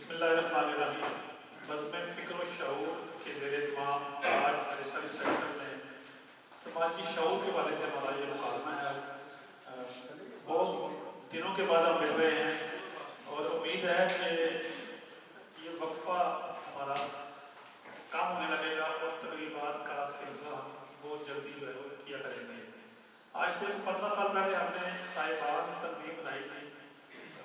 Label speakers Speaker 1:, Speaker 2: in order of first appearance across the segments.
Speaker 1: بسم اللہ الرحمن الرحیم. بزم فکر و شعور کے زیر اتمام آج ریسرچ سینٹر میں سماجی شعور کے بارے سے ہمارا یہ مکالمہ ہے. بہت دنوں کے بعد ہم مل رہے ہیں اور امید ہے کہ یہ وقفہ ہمارا کم ہونے لگے گا اور تقریبات کا سلسلہ ہم بہت جلدی جو ہے وہ کیا کریں گے. آج سے 15 سال پہلے ہم نے صاحبان تنظیم بنائی تھی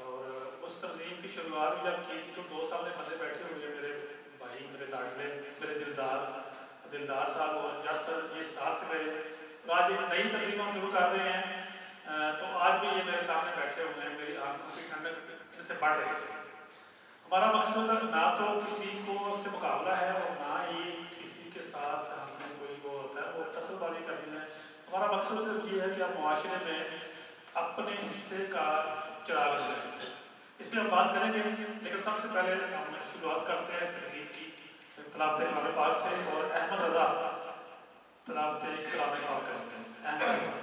Speaker 1: اور اس تنظیم کی شروعات جب کی تو 2 سامنے بندے بیٹھے ہوئے میرے بھائی میرے لاڈلے میرے دلدار صاحب اور یاسر یہ ساتھ میرے. تو آج ایک نئی تنظیم ہم شروع کر رہے ہیں. تو آج بھی یہ میرے سامنے بیٹھے ہوئے ہیں, میری آنکھوں کی ٹھنڈک ان سے بڑھ رہی ہے. ہمارا مقصد نہ تو کسی کو سے مقابلہ ہے اور نہ ہی کسی کے ساتھ ہم نے کوئی وہ ہوتا ہے وہ تصل بازی کرنی ہے. ہمارا مقصد صرف یہ ہے کہ ہم معاشرے میں اپنے حصے کا چراغ لگائیں. اس پہ ہم بات کریں گے, لیکن سب سے پہلے ہم شروعات کرتے ہیں تقریر کی تلاوت کلام پاک سے, اور احمد رضا تلاوت کلام پاک کریں گے. احمد رضا.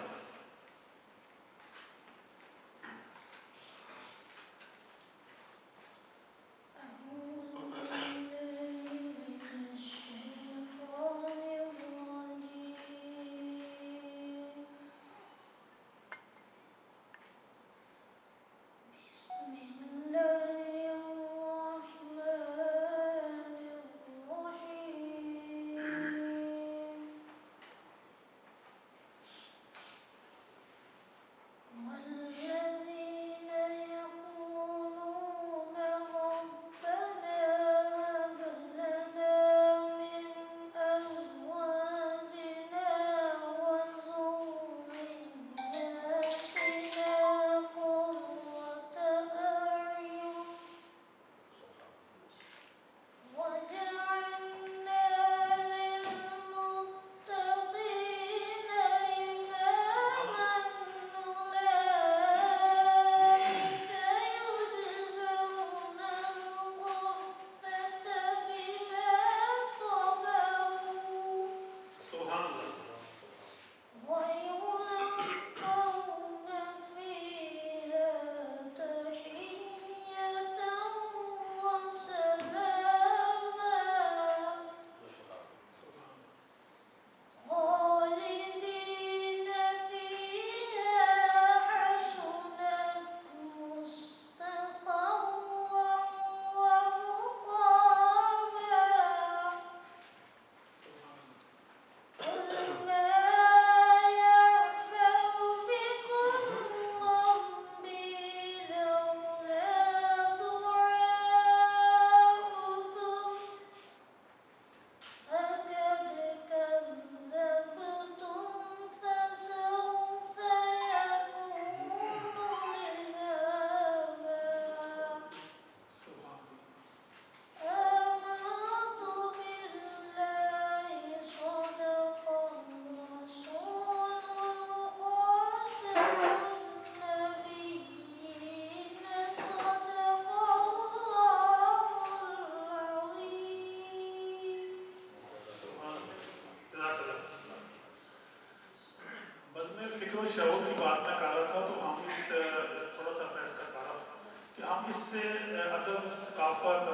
Speaker 1: شعور کی بات میں کر رہا تھا تو ہم اس تھوڑا سا میں اس کا تعارف کہ ہم اس سے ادب ثقافت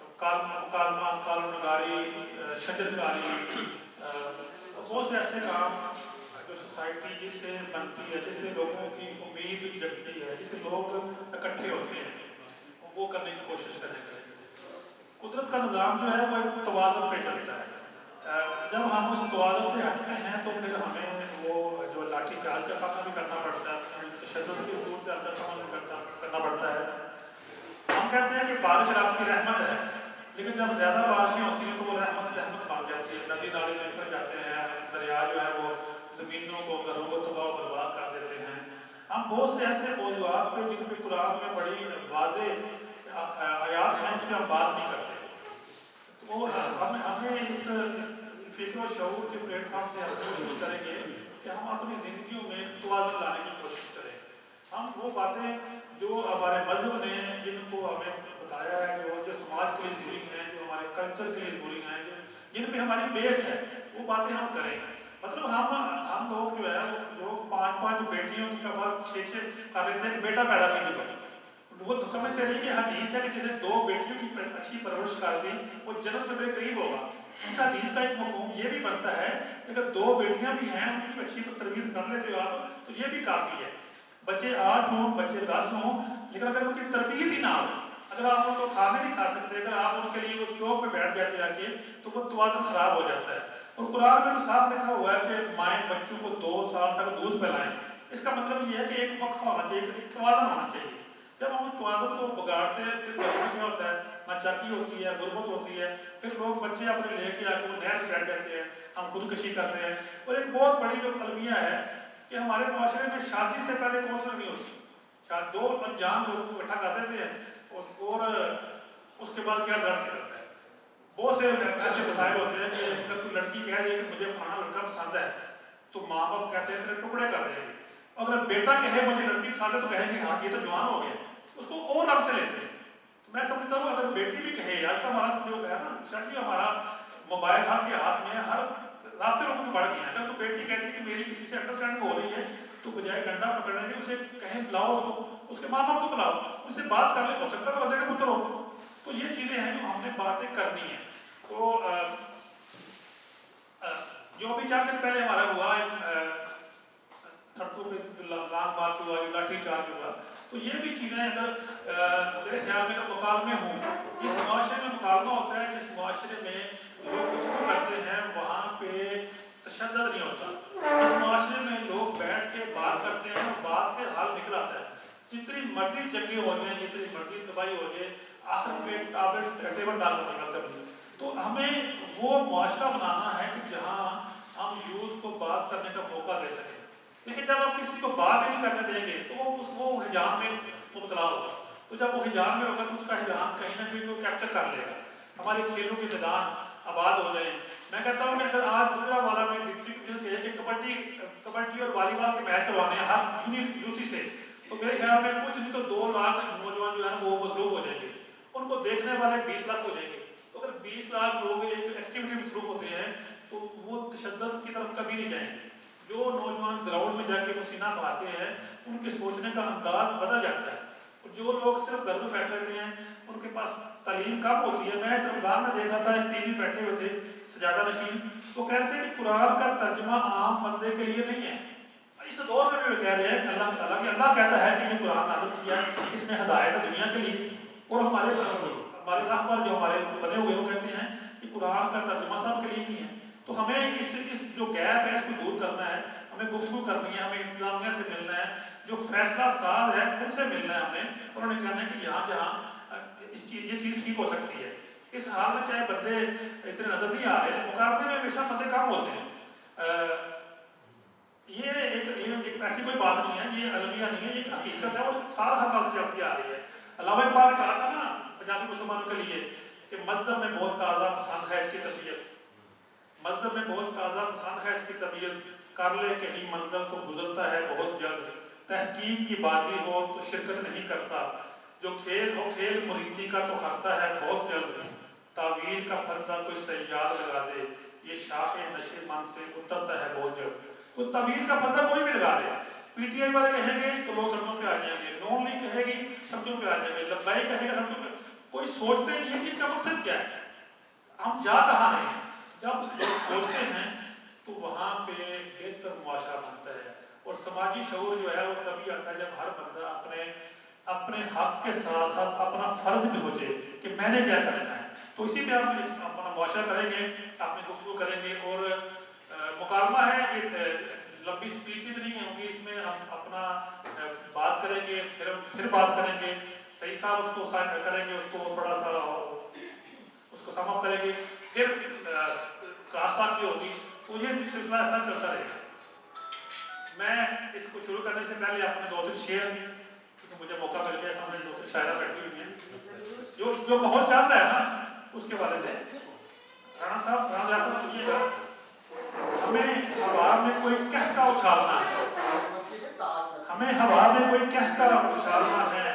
Speaker 1: مکالمہ کالم نگاری شجر کاری بہت سے ایسے کام جو سوسائٹی جس سے بنتی ہے, جس سے لوگوں کی امید جگتی ہے, جس سے لوگ اکٹھے ہوتے ہیں, وہ کرنے کی کوشش کریں گے. قدرت کا نظام جو ہے وہ ایک توازن پہ چلتا ہے. جب ہم اس توازن سے ہٹتے ہیں تو پھر ہمیں وہ جو لاٹھی چارج کا سامنا بھی کرنا پڑتا ہے, تشدد کے حضور سے اندر سامنا کرنا پڑتا ہے. ہم کہتے ہیں کہ بارش رب کی رحمت ہے, لیکن جب زیادہ بارشیں ہوتی ہیں تو وہ رحمت بن جاتی ہے. ندی نالے نکل جاتے ہیں, دریا جو ہے وہ زمینوں کو گھروں کو تباہ و برباد کر دیتے ہیں. ہم بہت سے ایسے موضوعات پہ جن پہ قرآن میں بڑی واضح آیات ہیں اس پہ ہم بات نہیں کرتے. تو ہمیں اس فکر و شعور کے پلیٹ فارم سے ہم کوشش کریں گے کہ ہم اپنی زندگیوں میں توازن لانے کی کوشش کریں. ہم وہ باتیں جو ہمارے مذہب نے جن کو ہمیں بتایا ہے جو سماج کے لیے ضروری ہیں, جو ہمارے کلچر کے لیے ضروری ہیں, جن پہ ہماری بیس ہے, وہ باتیں ہم کریں. مطلب ہم لوگ جو ہے لوگ 5 بیٹیوں کی کباب 6 کر لیتے ہیں, بیٹا پیدا نہیں ہوگا. وہ سمجھتے نہیں کہ حدیث ہے کہ جیسے 2 بیٹیوں کی अच्छी परवरिश कर दी वो जन्नत में मेरे करीब होगा। इस हदीस का एक मफहूम ये भी बनता है कि अगर 2 बेटियां भी हैं उनकी अच्छी तरबियत कर लेते हो आप तो ये भी काफ़ी है। बच्चे 8 हों, बच्चे 10 हों, लेकिन अगर उनकी तरबियत ही ना हो, अगर आप उनको खाने नहीं खा सकते, अगर आप उनके लिए वो चौक पे बैठ जाते जाके तो वो तवाज़ुन खराब हो जाता है। और कुरान में तो साफ लिखा हुआ है कि माएँ बच्चों को 2 साल तक दूध पिलाएं। इसका मतलब ये है कि एक वक्फा होना चाहिए, एक तवाज़ुन होना चाहिए। जब हम तवाज़ुन को बिगाड़ते हैं फिर बच्चों क्या होता है, नाचाकी होती है, गुर्बत होती है, फिर लोग बच्चे अपने लेके आके वो नहर से बैठ जाते हैं, हम खुदकशी करते हैं। और एक बहुत बड़ी जो अलमिया है कि हमारे माशरे में शादी से पहले कौंसलिंग नहीं होती। शायद 2 अनजान लोगों को इकट्ठा कर देते हैं और उसके बाद क्या दर्द करता है। बहुत से ऐसे मसाइल होते हैं कि अगर कोई लड़की कह दे कि मुझे फलाना लड़का पसंद है तो माँ बाप कहते हैं फिर टुकड़े कर देंगे। अगर बेटा कहे मुझे लड़की पसंद है तो कहेंगे हाँ ये तो जवान हो गया, उसको और रंग से लेते हैं। तो मैं समझता हूँ अगर बेटी भी कहे यार का हमारा जो है ना शायद हमारा मोबाइल आपके हाथ में हर रात से लोगों को बढ़ गया है। अगर तो बेटी कहती है कि मेरी किसी से अंडरस्टैंडिंग हो रही है तो बजाय डंडा पकड़ने के उसे कहें बुलाओ उसको, उसके माँ बाप को बुलाओ, उससे बात कर ले, हो सकता है बंदे का पुत्र हो। तो ये चीज़ें हैं जो हमने बातें करनी है। तो जो अभी 4 दिन पहले हमारा हुआ सड़कों पे लांग मार्च हुआ, लाठी चार्ज हुआ, तो ये भी चीज़ें अगर मेरे ख्याल में मुकालमे हों, इस मुआशरे में मुकालमा होता है जिस मुआशरे में लोग गुफ्तगू करते हैं वहाँ पे तशद्दुद नहीं होता। इस मुआशरे में लोग बैठ के बात करते हैं, बात से हल निकल आता है। जितनी मर्जी जंगे हो जाए, जितनी मर्जी तबाही हो जाए, आखिर पे टेबल डाल निकलता है। तो हमें वो मुआशरा बनाना है कि जहाँ हम यूथ को बात करने का मौका दे सकें। लेकिन जब आप किसी को बात ही नहीं करने देंगे तो वो हिजाम में मुबतला होगा। तो जब वो हिजाम में होगा तो उसका हिजाम कहीं ना कहीं वो कैप्चर कर लेगा। हमारे खेलों के मैदान आबाद हो जाए। मैं कहता हूँ कि अगर आज गुजरावाला में डिस्ट्रिक्ट कबड्डी और वॉलीबॉल के मैच करवाने हैं हर यूसी से, तो मेरे ख्याल में कुछ नहीं तो 2 लाख नौजवान जो है ना वो मसरूफ हो जाएंगे, उनको देखने वाले 20 लाख हो जाएंगे। तो अगर 20 लाख लोग एक एक्टिविटी में मसरूफ होते हैं तो वो तशद्दुद की तरफ कभी नहीं जाएंगे। जो नौजवान ग्राउंड में जाके पसीना बहाते हैं उनके सोचने का अंदाज बदल जाता है। और जो लोग सिर्फ घर में बैठे रहते हैं उनके पास तालीम कम होती है। मैं इस रमजान में देखा था एक टीवी बैठे हुए थे सजादा नशीन, तो कहते हैं कि कुरान का तर्जुमा आम बंदे के लिए नहीं है। इस दौर में भी कह रहे हैं अल्लाह कहता है कि ये कुरान नाज़िल किया, इसमें हिदायत है दुनिया के लिए। और हमारे रहबर जो हमारे बने हुए वो कहते हैं कि कुरान का तर्जुमा सब के लिए नहीं है। तो हमें इस जो गैप है इसको दूर करना है, हमें गुफ्तगू करनी है, हमें इंतजामिया से मिलना है, जो फैसला साज है उनसे मिलना है हमें, और उन्हें कहना है कि यहाँ जहाँ ये चीज़ ठीक हो सकती है। इस हाल में चाहे बंदे इतने नजर नहीं आ रहे, मुकाबले में हमेशा बंदे कम होते हैं। ये एक ऐसी कोई बात नहीं है, ये अलमिया नहीं है, ये एक हकीकत है और साल हर साल चलती आ रही है। अल्लामा इकबाल ने कहा था ना पंजाबी मुसलमानों के लिए कि मजहब में बहुत ताज़ा पसंद है इसकी तबीयत, मजहब में बहुत ताज़ा पसंद है इसकी तबीयत, कर ले कहीं मंजिल तो गुजरता है बहुत जल्द, तहकीक की बाजी हो तो शिरकत नहीं करता, जो खेल हो खेल मुरीदी का तो हारता है बहुत जल्द, तावीर का फंदा कोई सयाद लगा दे, ये शाखे नशे मन से उतरता है बहुत जल्द। तो तावीर का फंदा कोई भी लगा दे, पीटीआई वाले कहेंगे तो लोग सड़कों पे आ जाएंगे, नॉन लीग कहेगी सड़कों पे आ जाएंगे, लब्बाई कहेगा सड़कों पे। कोई सोचते नहीं है कि इनका मकसद क्या है, हम जा कहाँ रहे हैं। जब लोग सोचते हैं तो वहाँ पे बेहतर मुआशरा बनता है। और समाजी शऊर जो है वो तभी आता है जब हर बंदा अपने हक के साथ साथ अपना फर्ज भी हो जाए कि मैंने क्या करना है। तो इसी पे हम अपना मुआशरा करेंगे, अपनी गुफ्तगू करेंगे। और मुकालमा है, ये लंबी स्पीच नहीं होगी, इसमें हम अपना बात करेंगे, फिर बात करेंगे, सही साल उसको साइन करेंगे, उसको थोड़ा सा उसको समअप करेंगे, फिर क्लास की होगी। तो ये सिलसिला ऐसा चलता रहेगा। मैं इसको शुरू करने से पहले अपने 2-3 शेर, मुझे मौका मिल गया, हमने 2-3 शायरा बैठी हुई हैं जो माहौल चल रहा है ना उसके बारे में। राणा साहब सुनिएगा, हमें हवा में कोई कहका उछालना है, हमें हवा में कोई कहका उछालना है,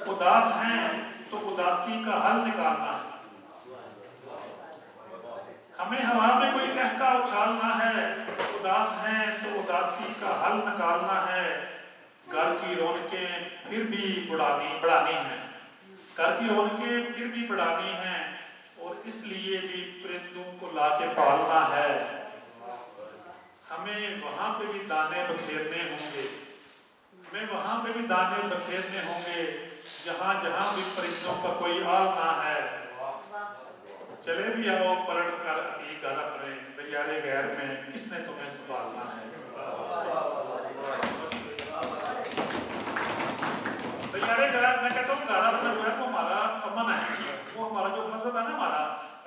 Speaker 1: उदास हैं तो उदासी का हल निकालना है, हमें हवा में कोई कहका उछालना है, उदास हैं तो उदासी का हल निकालना है, घर की रौनकें फिर भी बढ़ानी है, گھر کی رونقیں پھر بھی بڑھانی ہیں اور اس لیے بھی پرندوں کو لا کے پالنا ہے. ہمیں وہاں پہ بھی دانے بکھیرنے ہوں گے، ہمیں وہاں پہ بھی دانے بکھیرنے ہوں گے جہاں جہاں بھی پرندوں کا کوئی آل نہ ہے. چلے بھی آؤ پلٹ کر عتیق گھر اپنے، بیارے غیر میں کس نے تمہیں سنبھالنا ہے. بیارے غیر میں کہتا ہوں گھر اپنا جو ہے وہ ہمارا امن ہے، وہ ہمارا جو مذہب ہے نا ہمارا.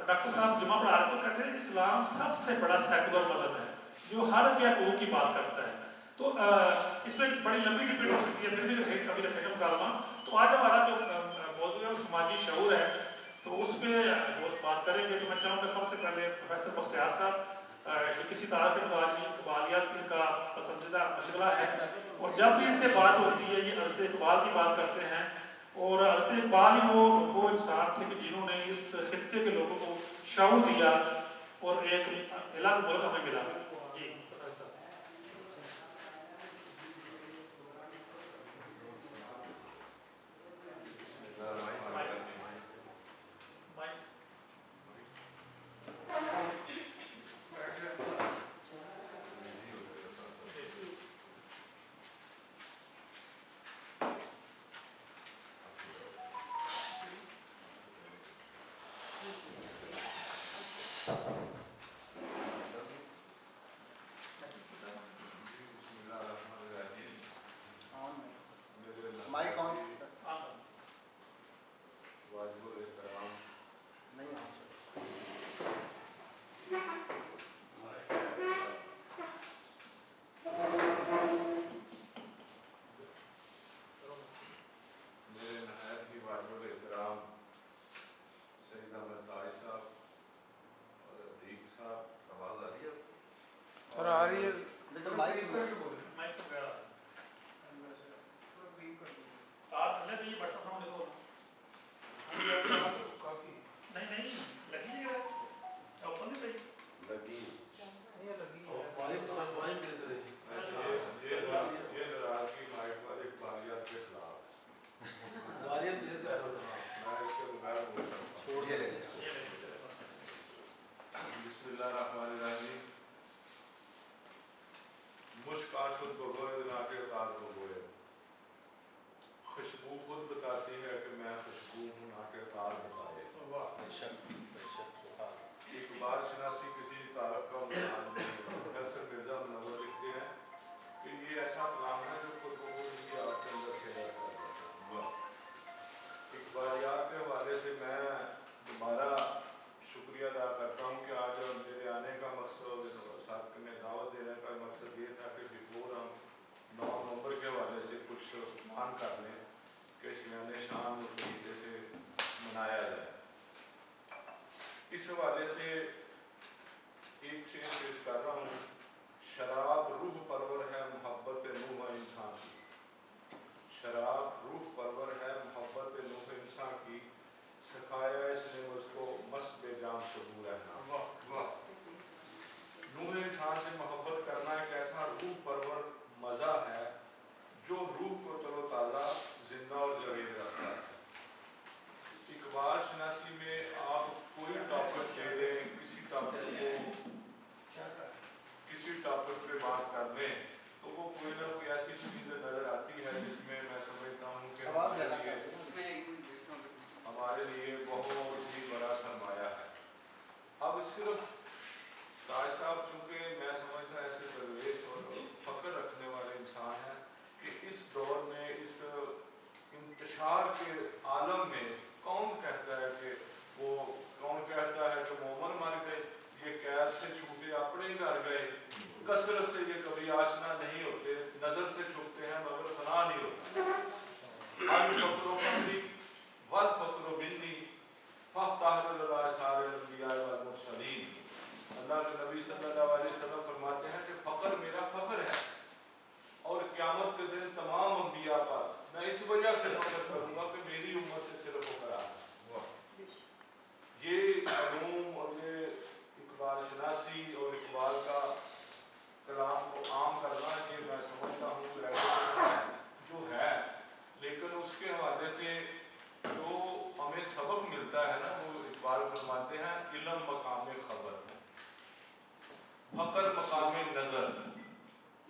Speaker 1: ڈاکٹر صاحب جمعہ پڑھا رہے تو کہتے ہیں اسلام سب سے بڑا سیکولر مذہب ہے جو ہر کے حقوق کی بات کرتا ہے. تو اس میں بڑی لمبی ڈبیٹ ہو سکتی ہے، پھر بھی کبھی رکھے گا مکالمہ. تو آج ہمارا جو موضوع ہے وہ سماجی شعور ہے، تو اس پہ دوست بات کریں گے. تو میں چاہوں گا سب سے پہلے پروفیسر بختیار صاحب کسی طرح کے قبالیات کا پسندیدہ مشغلہ ہے، اور جب بھی ان سے بات ہوتی ہے یہ حضرت اقبال کی بات کرتے ہیں. اور حضرت اقبال ہی وہ انسان تھے کہ جنہوں نے اس خطے کے لوگوں کو شعور دیا اور ایک الگ ملک ہمیں ملا. جی
Speaker 2: مائک آن
Speaker 3: خوشبو خود بتاتی ہے کہ میں خوشبو ہوں نہ کہ تار بتائے. اقبال شناسی کسی تعارف کا مقام نہیں. پروفیسر مرزا منور لکھتے ہیں کہ یہ ایسا کلام ہے جو خود بخود ہی آپ کے اندر سے کر دیتا ہے. اقبالیات کے حوالے سے میں دوبارہ شکریہ ادا کرتا ہوں کہ آج میرے آنے کا مقصد ساتھ میں دعوت دینے کا مقصد یہ تھا کہ بفور ہم 9 نومبر کے حوالے سے کچھ مان کر لیں کہ شیان شان اس طریقے سے منایا جائے. اس حوالے سے ایک چیز پیش کر رہا ہوں. شراب روح پرور ہے محبت نوح انسان کی. شراب روح پرور ہے محبت نوح انسان کی. سکھایا اس نے مجھ کو مست بے جان صبور رہنا. نوح انسان سے محبت کرنا ایک ایسا روح پرور مزہ ہے جو روح کو تر و تازہ زندہ اور جاوید رکھتا ہے. اقبال شناسی میں آپ کوئی ٹاپک دے دیں، کسی ٹاپک پہ بات کر لیں تو وہ کوئی نہ کوئی ایسی چیز نظر آتی ہے جس میں میں سمجھتا ہوں کہ ہمارے لیے بہت ہی بڑا سرمایہ ہے. اب صرف تاج صاحب چونکہ میں سمجھتا ایسے درویش اور فخر رکھنے والے انسان ہیں کہ اس دور میں اس انتشار کے عالم میں کون کہتا ہے کہ مومن مر گئے، یہ قید سے چھوٹے اپنے گھر گئے، کثرت سے یہ کبھی آشنا نہیں ہوتے، نظر سے چھپتے ہیں مگر فنا نہیں ہوتا. الفقر منی والفقر منی فافتحت اللہ سارے الانبیاء والمرسلین. जुमला है ना, वो इकबाल फरमाते हैं, इल्म मकाम खबर, फकर मकाम नजर,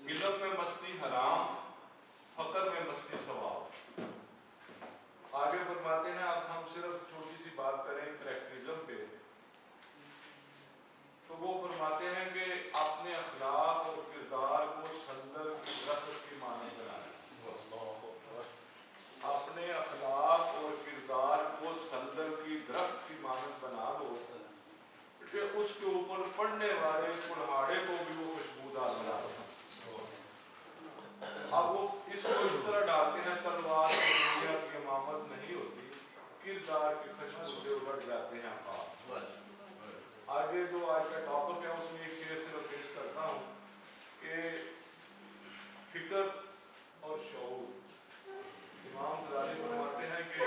Speaker 3: इल्म में मस्ती हराम, फकर में मस्ती सवाब। आगे फरमाते हैं, अब हम सिर्फ छोटी सी बात करें करैक्टरिज्म पे, तो वो फरमाते हैं कि अपने अखलाक और किरदार को संदल की दरख्त की मानद बनाएं। अपने अखलाक और किरदार को संदल की दरख्त की मानद बना दो कि उसके ऊपर पड़ने वाले कुल्हाड़े को भी वो खुशबूदार बना दो। अब वो इसको इस तरह डालते हैं, तलवार दुनिया की इमामत नहीं होती, किरदार की खुशबू से उलट जाते हैं आप। आगे जो आज का टॉपिक है उसमें एक शेर सिर्फ पेश करता हूँ कि फिक्र और शऊर। इमाम गजाली फरमाते हैं कि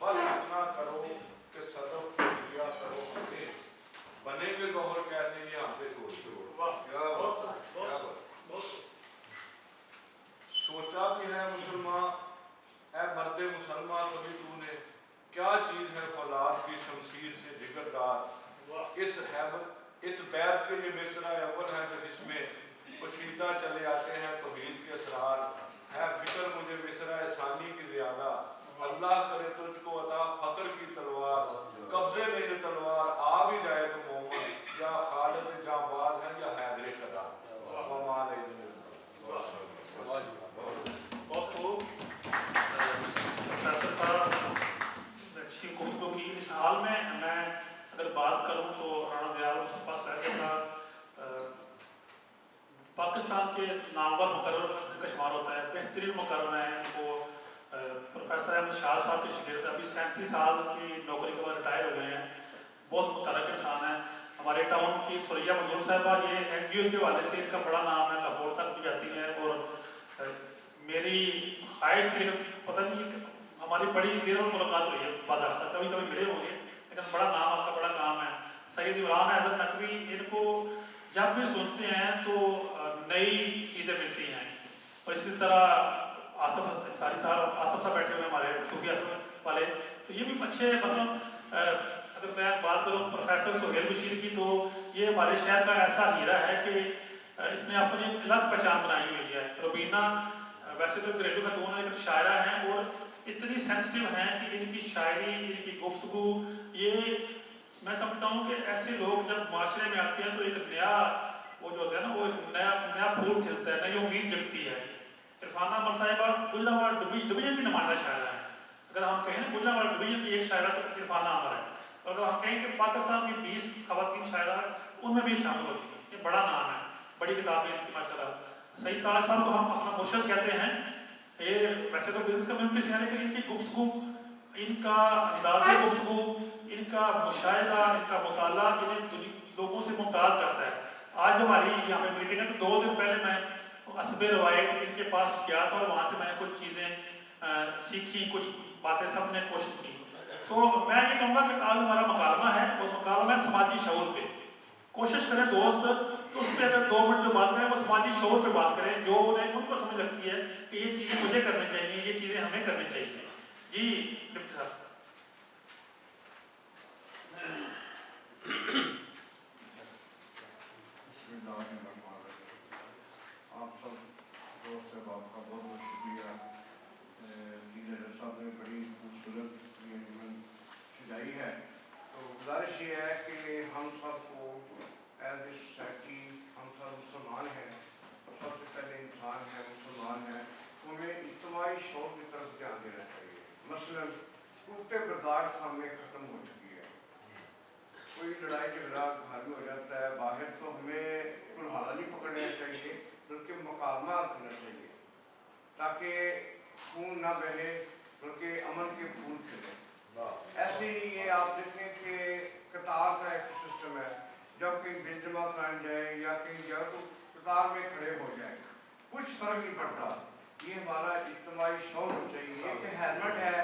Speaker 3: बस इतना करो कि सदफ किया करो हमें, बनेंगे गौहर कैसे ये हमसे छोड़ दो। सोचा भी है मुसलमान, ऐ मर्दे मुसलमान कभी तूने, क्या चीज है फौलाद की शमशीर से जिगरदार। इस बैत के लिए मिसरा अव्वल है कि जिसमें पोशीदा चले आते हैं तौहीद के असरार। है फिक्र मुझे मिसरा सानी की ज़्यादा, अल्लाह करे तुझको अता फकर की तलवार। कब्जे में ये तलवार आ भी जाए तो मोहम्मद, या खालिद जाबाद है या हैदर कदा।
Speaker 1: बहुत खूब प्रोफेसर साहब, अच्छी गुफ्तगू की। इस हाल में मैं अगर बात करूं तो राणा ज़िया मुस्तफ़ा साहब का पाकिस्तान के नामवर मुकर्रर का शुमार होता है, बेहतरीन मुकर्रर हैं वो। प्रोफेसर अहमद शाह साहब के शागिर्द, अभी 37 साल की नौकरी के बाद रिटायर हो गए हैं, बहुत मुतरक इंसान है। हमारे टाउन की सुरैया मंजूर साहबा, ये NGO के हवाले से इनका बड़ा नाम है, लाहौर तक भी जाती हैं। और मेरी ख्वाहिश थी, पता नहीं हमारी बड़ी देर में मुलाकात हुई है, बाज़ाफ्ता कभी कभी मिले होंगे, लेकिन बड़ा नाम, आपका बड़ा काम है। सैयद इमरान हैदर नकवी, इनको जब भी सुनते हैं तो नई चीज़ें मिलती हैं। और इसी तरह आसफ अंसारी साहब, आसफ साहब बैठे हुए हमारे सूफी आसफ वाले, तो ये भी अच्छे, मतलब अगर मैं बात करूँ प्रोफेसर सुहेल बशीर की, तो ये हमारे शहर का ऐसा हीरा है कि इसने अपनी अलग पहचान बनाई हुई है। रुबीना वैसे तो घरेलू खतून है, लेकिन शायरा हैं और इतनी सेंसिटिव हैं कि इनकी शायरी, इनकी गुफ्तगू, ये मैं समझता हूँ कि ऐसे लोग जब माशरे में आते हैं तो एक नया वो जो होता है ना, वो एक नया फूल खिलता है, नई उम्मीद जगती है। इरफाना अमर साहिबा गुजरावाल डिवीजन की नुमाइंदा शायरा है। अगर हम कहें गुजरावाल डिवीजन की एक शायरा तो इरफाना अमर है, और अगर हम कहें कि पाकिस्तान की 20 खवातीन शायरा उनमें भी शामिल होती हैं। ये बड़ा नाम है, बड़ी किताबें इनकी माशाल्लाह। सईद ताज साहब को हम अपना मुर्शद कहते हैं। ये वैसे तो बिजनेस कम्युनिटी से हैं, लेकिन इनकी गुफ्तगू, इनका अंदाज़े गुफ्तगू, इनका मुशाहिदा, इनका मुताला इन्हें लोगों से मुमताज़ करता है। आज हमारी यहाँ पे मीटिंग है, तो 2 दिन पहले मैं असबे रवायत इनके पास गया था और वहाँ से मैंने कुछ चीज़ें सीखी, कुछ बातें सबने कोशिश की। तो मैं ये कहूँगा कि आज हमारा मुकालमा है, वो मुकालमा है समाजी शऊर पे। कोशिश करें दोस्त, तो उस पर अगर 2 मिनट जो बात करें वो समाजी शऊर पे बात करें, जो उन्हें उनको समझ लगती है कि ये चीज़ें मुझे करनी चाहिए, ये चीज़ें हमें करनी चाहिए। जी डिप्टी साहब।
Speaker 4: आप सब दोस्त हैं, आपका बहुत बहुत शुक्रिया। लीडर साहब ने बड़ी खूबसूरत सजाई है। तो गुजारिश ये है कि हम सबको एज ए सोसाइटी, हम सब मुसलमान हैं, सबसे पहले इंसान है, मुसलमान है, तो हमें इज्तिमाई शौक़ की तरफ ध्यान देना चाहिए। मसलन कुर्ते बर्दाश्त हमें ख़त्म हो चुकी है। कोई लड़ाई झगड़ा घर में हो जाता है, बाहर तो हमें कुल्हाड़ा नहीं पकड़ना चाहिए, बल्कि मुकालमा करना चाहिए, ताकि खून ना बहे, बल्कि अमन के फूल खिले। ऐसे ही ये आप देखें कि कतार का एक सिस्टम है, जब कहीं बिल जमा कराने जाए या कहीं जाए तो कतार में खड़े हो जाए, कुछ फर्क नहीं पड़ता। ये हमारा इज्तिमाई शौक़ चाहिए कि हेलमेट है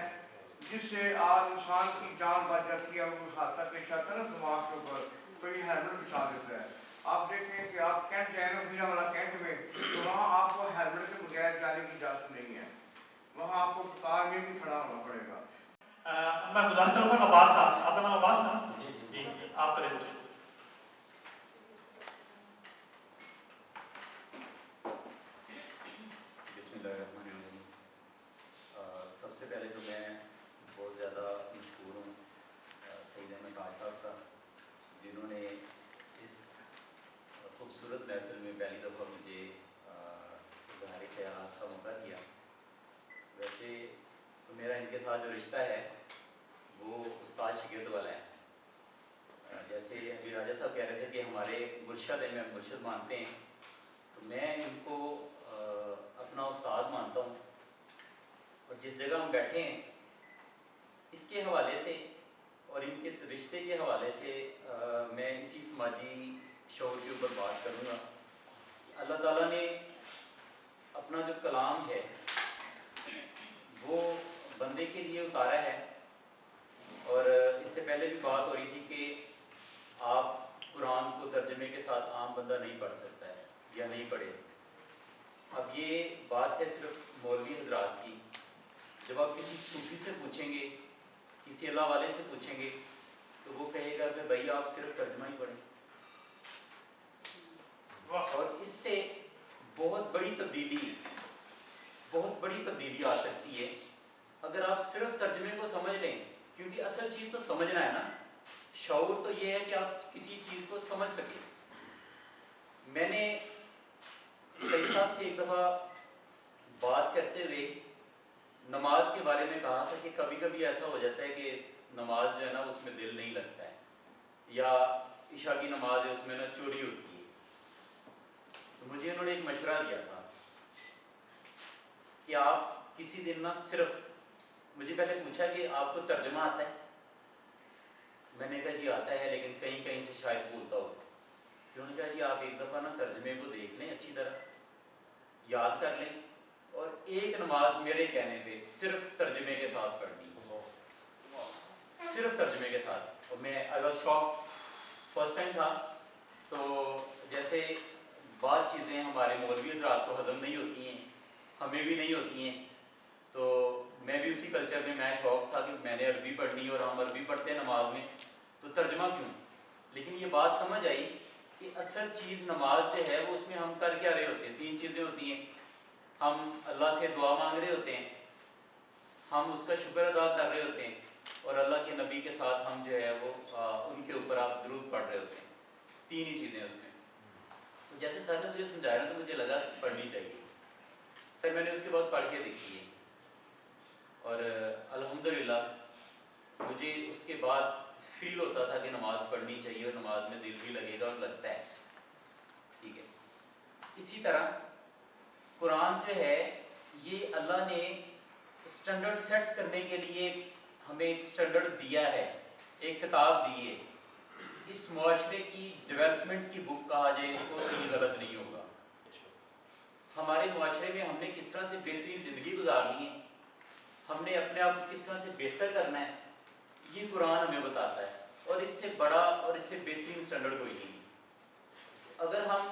Speaker 4: जिससे आज इंसान की जान बच जाती है। कोई हादसा पेश आता है ना दिमाग के ऊपर, कोई हेलमेट बिछा देता है। आप देखें कि आप कैंट जाए ना, मीरा वाला कैंट में, तो वहाँ आपको हेलमेट के बगैर जाने की इजाज़त नहीं है, वहाँ आपको कतार में भी खड़ा होना पड़ेगा।
Speaker 1: मैं गुजारिश करूँगा अब्बास साहब, आपका नाम अब्बास है? जी, आप करें मुझे।
Speaker 5: बिस्मिल्लाहिर्रहमानिर्रहीम। सबसे पहले तो मैं बहुत ज़्यादा मशहूर हूँ सईद अहमद ताज साहब का, जिन्होंने इस खूबसूरत महफिल में पहली दफ़ा मुझे इज़हार ख़यालात का मौका दिया। वैसे तो मेरा इनके साथ जो रिश्ता है वो उस्ताद शागिर्द वाला है। जैसे अभी राजा साहब कह रहे थे कि हमारे मुर्शद हैं, मैं मुर्शद मानते हैं, तो मैं इनको अपना उस्ताद मानता हूँ। और जिस जगह हम बैठे हैं इसके हवाले से और इनके इस रिश्ते के हवाले से मैं इसी समाजी शौर के ऊपर बात करूँगा। अल्लाह ताला ने अपना जो कलाम है वो बंदे के लिए उतारा है। और इससे पहले भी बात हो रही थी कि आप कुरान को तर्जमे के साथ आम बंदा नहीं पढ़ सकता है या नहीं पढ़े। अब ये बात है सिर्फ मौलवी हजरात की। जब आप किसी सूफी से पूछेंगे, किसी अल्लाह वाले से पूछेंगे, तो वो कहेगा कि भाई आप सिर्फ तर्जमा ही पढ़ें। और इससे बहुत बड़ी तब्दीली आ सकती है अगर आप सिर्फ तर्जमे को समझ लें, क्योंकि असल चीज़ तो समझना है ना। शऊर तो ये है कि आप किसी चीज़ को समझ सकें। मैंने सईद साहब से एक दफ़ा बात करते हुए नमाज के बारे में कहा था कि कभी कभी ऐसा हो जाता है कि नमाज जो है ना उसमें दिल नहीं लगता है, या इशा की नमाज है उसमें ना चोरी होती है। तो मुझे उन्होंने एक मशवरा दिया था कि आप किसी दिन ना सिर्फ, मुझे पहले पूछा कि आपको तर्जमा आता है? मैंने कहा जी आता है, लेकिन कहीं कहीं से शायद भूलता हो। तो उन्होंने कहा जी आप एक दफ़ा ना तर्जमे को देख लें, अच्छी तरह याद कर लें, और एक नमाज मेरे कहने पे सिर्फ तर्जमे के साथ पढ़नी, सिर्फ तर्जमे के साथ। और मैं I was shock, first time था। तो जैसे बात चीज़ें हमारे मौलवी हज़रात को हज़म नहीं होती हैं, हमें भी नहीं होती हैं, तो मैं भी उसी कल्चर में, मैं शौक था कि मैंने अरबी पढ़नी और हम अरबी पढ़ते हैं नमाज में, तो तर्जमा क्यों। लेकिन ये बात समझ आई कि असल चीज़ नमाज जो है वो उसमें हम कर क्या रहे होते हैं। 3 चीज़ें होती हैं। हम अल्लाह से दुआ मांग रहे होते हैं, हम उसका शुक्र अदा कर रहे होते हैं, और अल्लाह के नबी के साथ हम जो है वो उनके ऊपर आप दुरूद पढ़ रहे होते हैं। 3 ही चीज़ें उसमें। तो जैसे सर ने मुझे समझाया ना, तो मुझे लगा पढ़नी चाहिए। सर मैंने उसके बाद पढ़ के देखी है, और अल्हम्दुलिल्लाह मुझे उसके बाद फील होता था कि नमाज़ पढ़नी चाहिए, और नमाज में दिल भी लगेगा और लगता है। ठीक है। इसी तरह कुरान जो है ये अल्लाह ने स्टैंडर्ड सेट करने के लिए हमें एक स्टैंडर्ड दिया है, एक किताब दी है। इस मुआशरे की डेवलपमेंट की बुक कहा जाए इसको तो ये गलत नहीं होगा। हमारे मुआशरे में हमने किस तरह से बेहतरीन ज़िंदगी गुजारनी है, हमने अपने आप को किस तरह से बेहतर करना है, ये कुरान हमें बताता है। और इससे बड़ा और इससे बेहतरीन स्टैंडर्ड कोई नहीं है। अगर हम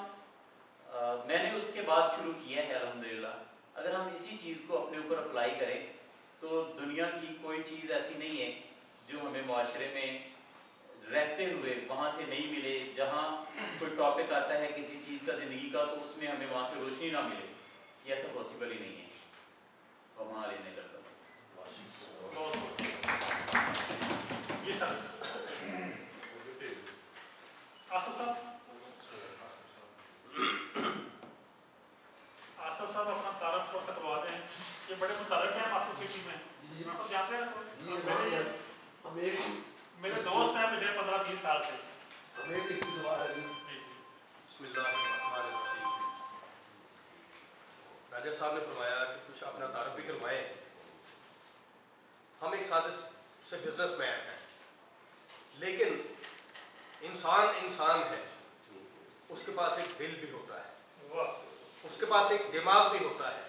Speaker 5: मैंने उसके बाद शुरू किया है अल्हम्दुलिल्लाह, अगर हम इसी चीज़ को अपने ऊपर अप्लाई करें तो दुनिया की कोई चीज़ ऐसी नहीं है जो हमें मुआशरे में रहते हुए वहाँ से नहीं मिले। जहाँ कोई टॉपिक आता है किसी चीज़ का ज़िंदगी का, तो उसमें हमें वहाँ से रोशनी ना मिले, ये ऐसा पॉसिबल ही नहीं है। और वहाँ लेने का
Speaker 1: जी सर, आसफ साहब, आसफ साहब अपना तारफ को करवा दें। ये बड़े मुतारक हैं आसफ सिटी में, आप जानते हैं? मेरे दोस्त हैं पिछले 15-20 साल से।
Speaker 6: हमें भी इसकी सवाल है जी। बिस्मिल्लाहिर्रहमानिर्रहीम। राजा साहब ने फरमाया कि कुछ अपना तारुफ भी करवाएं। हम एक साथ से बिजनेसमैन हैं, लेकिन इंसान है, उसके पास एक दिल भी होता है, उसके पास एक दिमाग भी होता है।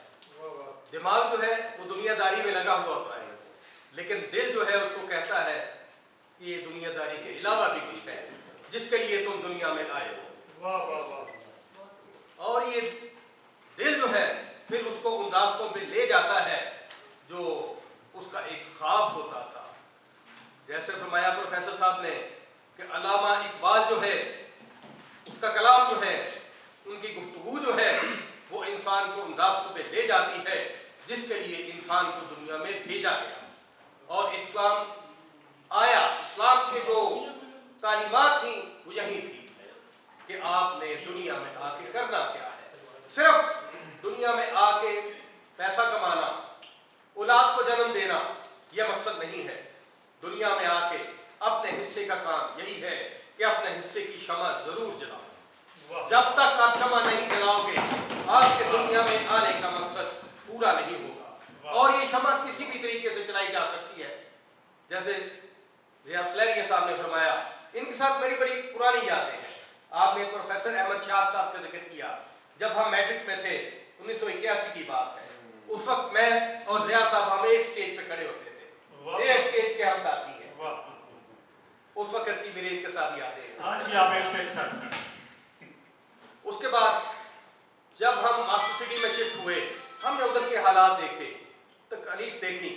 Speaker 6: दिमाग जो है वो दुनियादारी में लगा हुआ होता है, लेकिन दिल जो है उसको कहता है कि ये दुनियादारी के अलावा भी कुछ है जिसके लिए तुम दुनिया में आए हो। और ये दिल जो है फिर उसको उन रास्तों पे ले जाता है जो उसका एक ख्वाब होता था, جیسے فرمایا پروفیسر صاحب نے کہ علامہ اقبال جو ہے اس کا کلام جو ہے ان کی گفتگو جو ہے وہ انسان کو ان راستوں پہ لے جاتی ہے جس کے لیے انسان کو دنیا میں بھیجا گیا اور اسلام آیا. اسلام کے جو تعلیمات تھیں وہ یہی تھی کہ آپ نے دنیا میں آ کے کرنا کیا ہے. صرف دنیا میں آ کے پیسہ کمانا, اولاد کو جنم دینا یہ مقصد نہیں ہے. دنیا میں آ کے اپنے حصے کا کام یہی ہے کہ اپنے حصے کی شمع ضرور جلاؤ. جب تک آپ شمع نہیں جلاؤ گے آپ کے دنیا میں آنے کا مقصد پورا نہیں ہوگا. اور یہ شمع کسی بھی طریقے سے چلائی جا سکتی ہے. جیسے ریاض سلیری صاحب نے فرمایا, ان کے ساتھ میری بڑی پرانی یادیں ہیں. آپ نے پروفیسر احمد شاد صاحب کا ذکر کیا. جب ہم میٹرک میں تھے 1981 کی بات ہے, اس وقت میں اور ضیاء صاحب ہم ایک سٹیج پہ کھڑے ہوتے تھے, ایک سٹیج کے ہم ساتھی ہیں. اس وقت کی میرے ان کے ساتھ یادیں ہیں. اس کے بعد جب ہم ماسٹر سٹی میں شفٹ ہوئے, ہم نے ادھر کے حالات دیکھے, تکالیف دیکھی,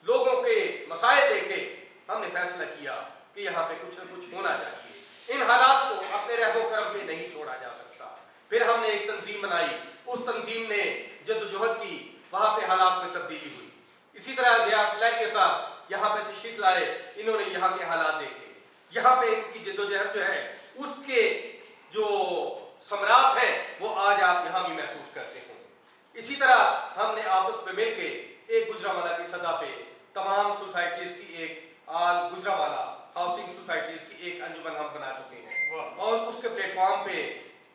Speaker 6: لوگوں کے مسائل دیکھے. ہم نے فیصلہ کیا کہ یہاں پہ کچھ نہ کچھ ہونا چاہیے. ان حالات کو اپنے رحم و کرم پہ نہیں چھوڑا جا سکتا. پھر ہم نے ایک تنظیم بنائی, اس تنظیم نے جدوجہد کی, وہاں پہ حالات میں تبدیلی ہوئی. اسی طرح ضیاء سلیری صاحب یہاں پہ تشریف لائے, انہوں نے یہاں کے حالات دیکھے. یہاں پہ ان کی جدوجہد جو ہے اس کے جو ثمرات ہیں وہ آج آپ یہاں بھی محسوس کرتے ہیں. اسی طرح ہم نے آپس میں مل کے ایک گجرانوالہ کی سطح پہ تمام سوسائٹیز کی ایک آل گجرانوالہ ہاؤسنگ سوسائٹیز کی ایک انجمن ہم بنا چکے ہیں. اور اس کے پلیٹ فارم پہ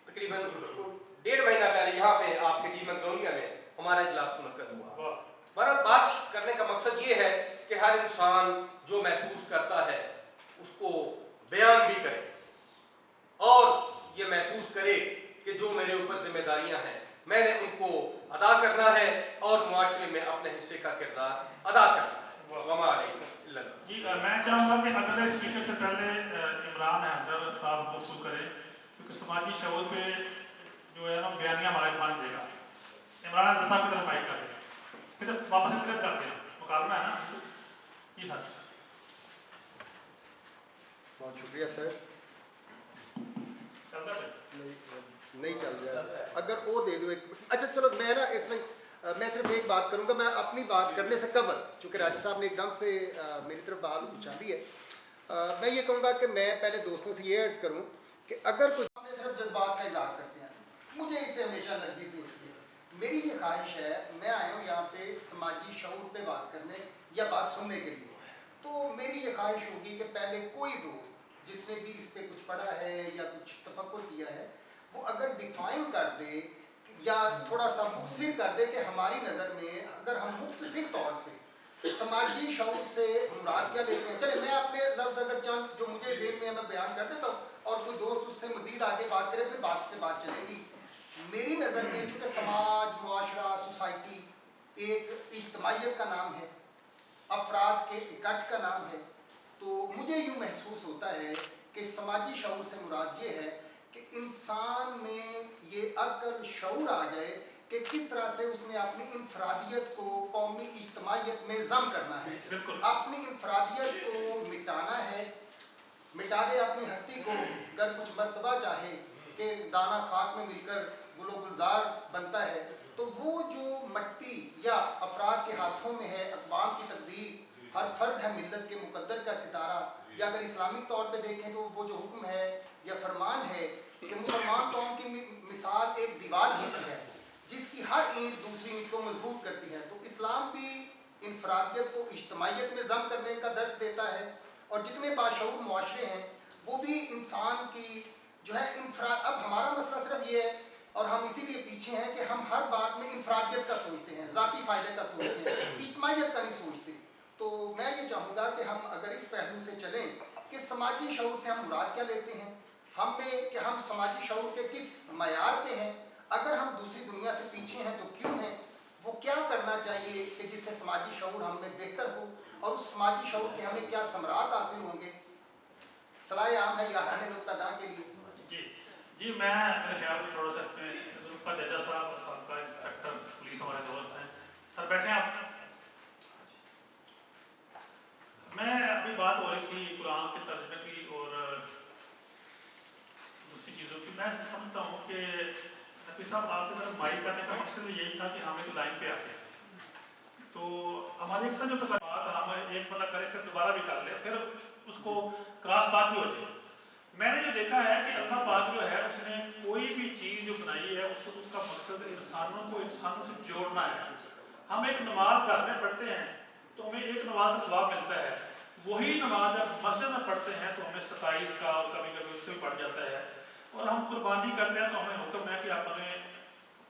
Speaker 6: تقریباً 1.5 مہینہ پہلے یہاں پہ آپ کے جی منگولیا میں ہمارا اجلاس منعقد ہوا. بہرحال بات کرنے کا مقصد یہ ہے کہ ہر انسان جو محسوس کرتا ہے اس کو بیان بھی کرے اور یہ محسوس کرے کہ جو میرے اوپر ذمہ داریاں ہیں میں نے ان کو ادا کرنا ہے اور معاشرے میں اپنے حصے کا کردار ادا کرنا ہے.
Speaker 1: جی میں چاہوں گا کہ اگلے اسپیکر سے پہلے عمران حیدر صاحب گفتگو کریں, کیونکہ سماجی شعور پہ جو ہے نا بیانیہ ہمارا ایمان دے گا. عمران حیدر صاحب کی طرف مائک کر دیں, پھر واپس کی طرف کرتے ہیں, مقابلہ ہے نا. جی سر.
Speaker 2: بہت شکریہ سر.
Speaker 1: چلتا ہے
Speaker 2: نہیں چل رہا ہے, اگر وہ دے دو ایک. اچھا چلو میں نا اس میں میں صرف ایک بات کروں گا, میں اپنی بات کرنے سے قبل, چونکہ راجہ صاحب نے ایک دم سے میری طرف بات اچھالی ہے, میں یہ کہوں گا کہ میں پہلے دوستوں سے یہ عرض کروں کہ اگر کچھ اپنے صرف جذبات کا اظہار کرتے ہیں, مجھے اس سے ہمیشہ الرجی سی ہوتی ہے. میری یہ خواہش ہے, میں آیا ہوں یہاں پہ سماجی شعور پہ بات کرنے یا بات سننے کے لیے, تو میری یہ خواہش ہوگی کہ پہلے کوئی دوست جس نے بھی اس پہ کچھ پڑھا ہے یا کچھ تفکر کیا ہے وہ اگر ڈیفائن کر دے یا تھوڑا سا مختصر کر دے کہ ہماری نظر میں اگر ہم مختصر طور پہ سماجی شعور سے مراد کیا لیتے ہیں. چلے میں اپنے لفظ اگر چند جو مجھے ذہن میں ہے میں بیان کر دیتا ہوں اور کوئی دوست اس سے مزید آگے بات کرے پھر بات سے بات چلے گی. میری نظر میں چونکہ سماج, معاشرہ, سوسائٹی ایک اجتماعیت کا نام ہے, افراد کے اکٹھ کا نام ہے, تو مجھے یوں محسوس ہوتا ہے کہ سماجی شعور سے مراد یہ ہے کہ انسان میں یہ عقل شعور آ جائے کہ کس طرح سے اس نے اپنی انفرادیت کو قومی اجتماعیت میں ضم کرنا ہے, اپنی انفرادیت کو مٹانا ہے, مٹا دے اپنی ہستی کو. اگر کچھ مرتبہ چاہے کہ دانہ خاک میں مل کر گل و گلزار بنتا ہے, تو وہ جو مٹی یا افراد کے ہاتھوں میں ہے, اقوام کی تقدیر, ہر فرد ہے ملت کے مقدر کا ستارہ, یا اگر اسلامی طور پہ دیکھیں تو وہ جو حکم ہے یا فرمان ہے کہ مسلمان قوم کی مثال ایک دیوار کی سی ہے جس کی ہر اینٹ دوسری اینٹ کو مضبوط کرتی ہے. تو اسلام بھی انفرادیت کو اجتماعیت میں ضم کرنے کا درس دیتا ہے, اور جتنے باشعور معاشرے ہیں وہ بھی انسان کی جو ہے انفراد. اب ہمارا مسئلہ صرف یہ ہے اور ہم اسی لیے پیچھے ہیں کہ ہم ہر بات میں انفرادیت کا سوچتے ہیں, ذاتی فائدے کا سوچتے ہیں, اجتماعیت کا نہیں سوچتے. تو میں یہ چاہوں گا کہ ہم اگر اس پہلو سے چلیں کہ سماجی شعور سے ہم مراد کیا لیتے ہیں, ہم میں کہ ہم سماجی شعور کے کس معیار پہ ہیں, اگر ہم دوسری دنیا سے پیچھے ہیں تو کیوں ہیں, وہ کیا کرنا چاہیے کہ جس سے سماجی شعور ہم میں بہتر ہو, اور اس سماجی شعور کے ہمیں کیا ثمرات حاصل ہوں گے. صلاح عام ہے یاران نقطہ داں کے لیے.
Speaker 1: جی میں میرے خیال میں تھوڑا سا اس میں ذوالفقار ججا صاحب سابقہ انسپکٹر پولیس ہمارے دوست ہیں, سر بیٹھے ہیں آپ. میں ابھی بات ہو رہی تھی مقصد یہی تھا کہ ہم ایک لائن پہ آتے ہیں، تو ہماری اکثر جو بات ہم ایک بندہ کرے پھر دوبارہ بھی کر لیں، پھر اس کو کراس بات بھی ہو جائے۔ میں نے جو دیکھا ہے کہ اللہ پاک جو ہے اس نے کوئی بھی چیز جو بنائی ہے اس کا مقصد انسانوں کو انسانوں سے جوڑنا ہے۔ ہم ایک نماز گھر میں پڑھتے ہیں تو ہمیں ایک نماز کا ثواب ملتا ہے، وہی نماز جب مسجد میں پڑھتے ہیں تو ہمیں 27 کا اور کبھی کبھی اس سے بھی پڑھ جاتا ہے، اور ہم قربانی کرتے ہیں تو ہمیں حکم ہے کہ اپنے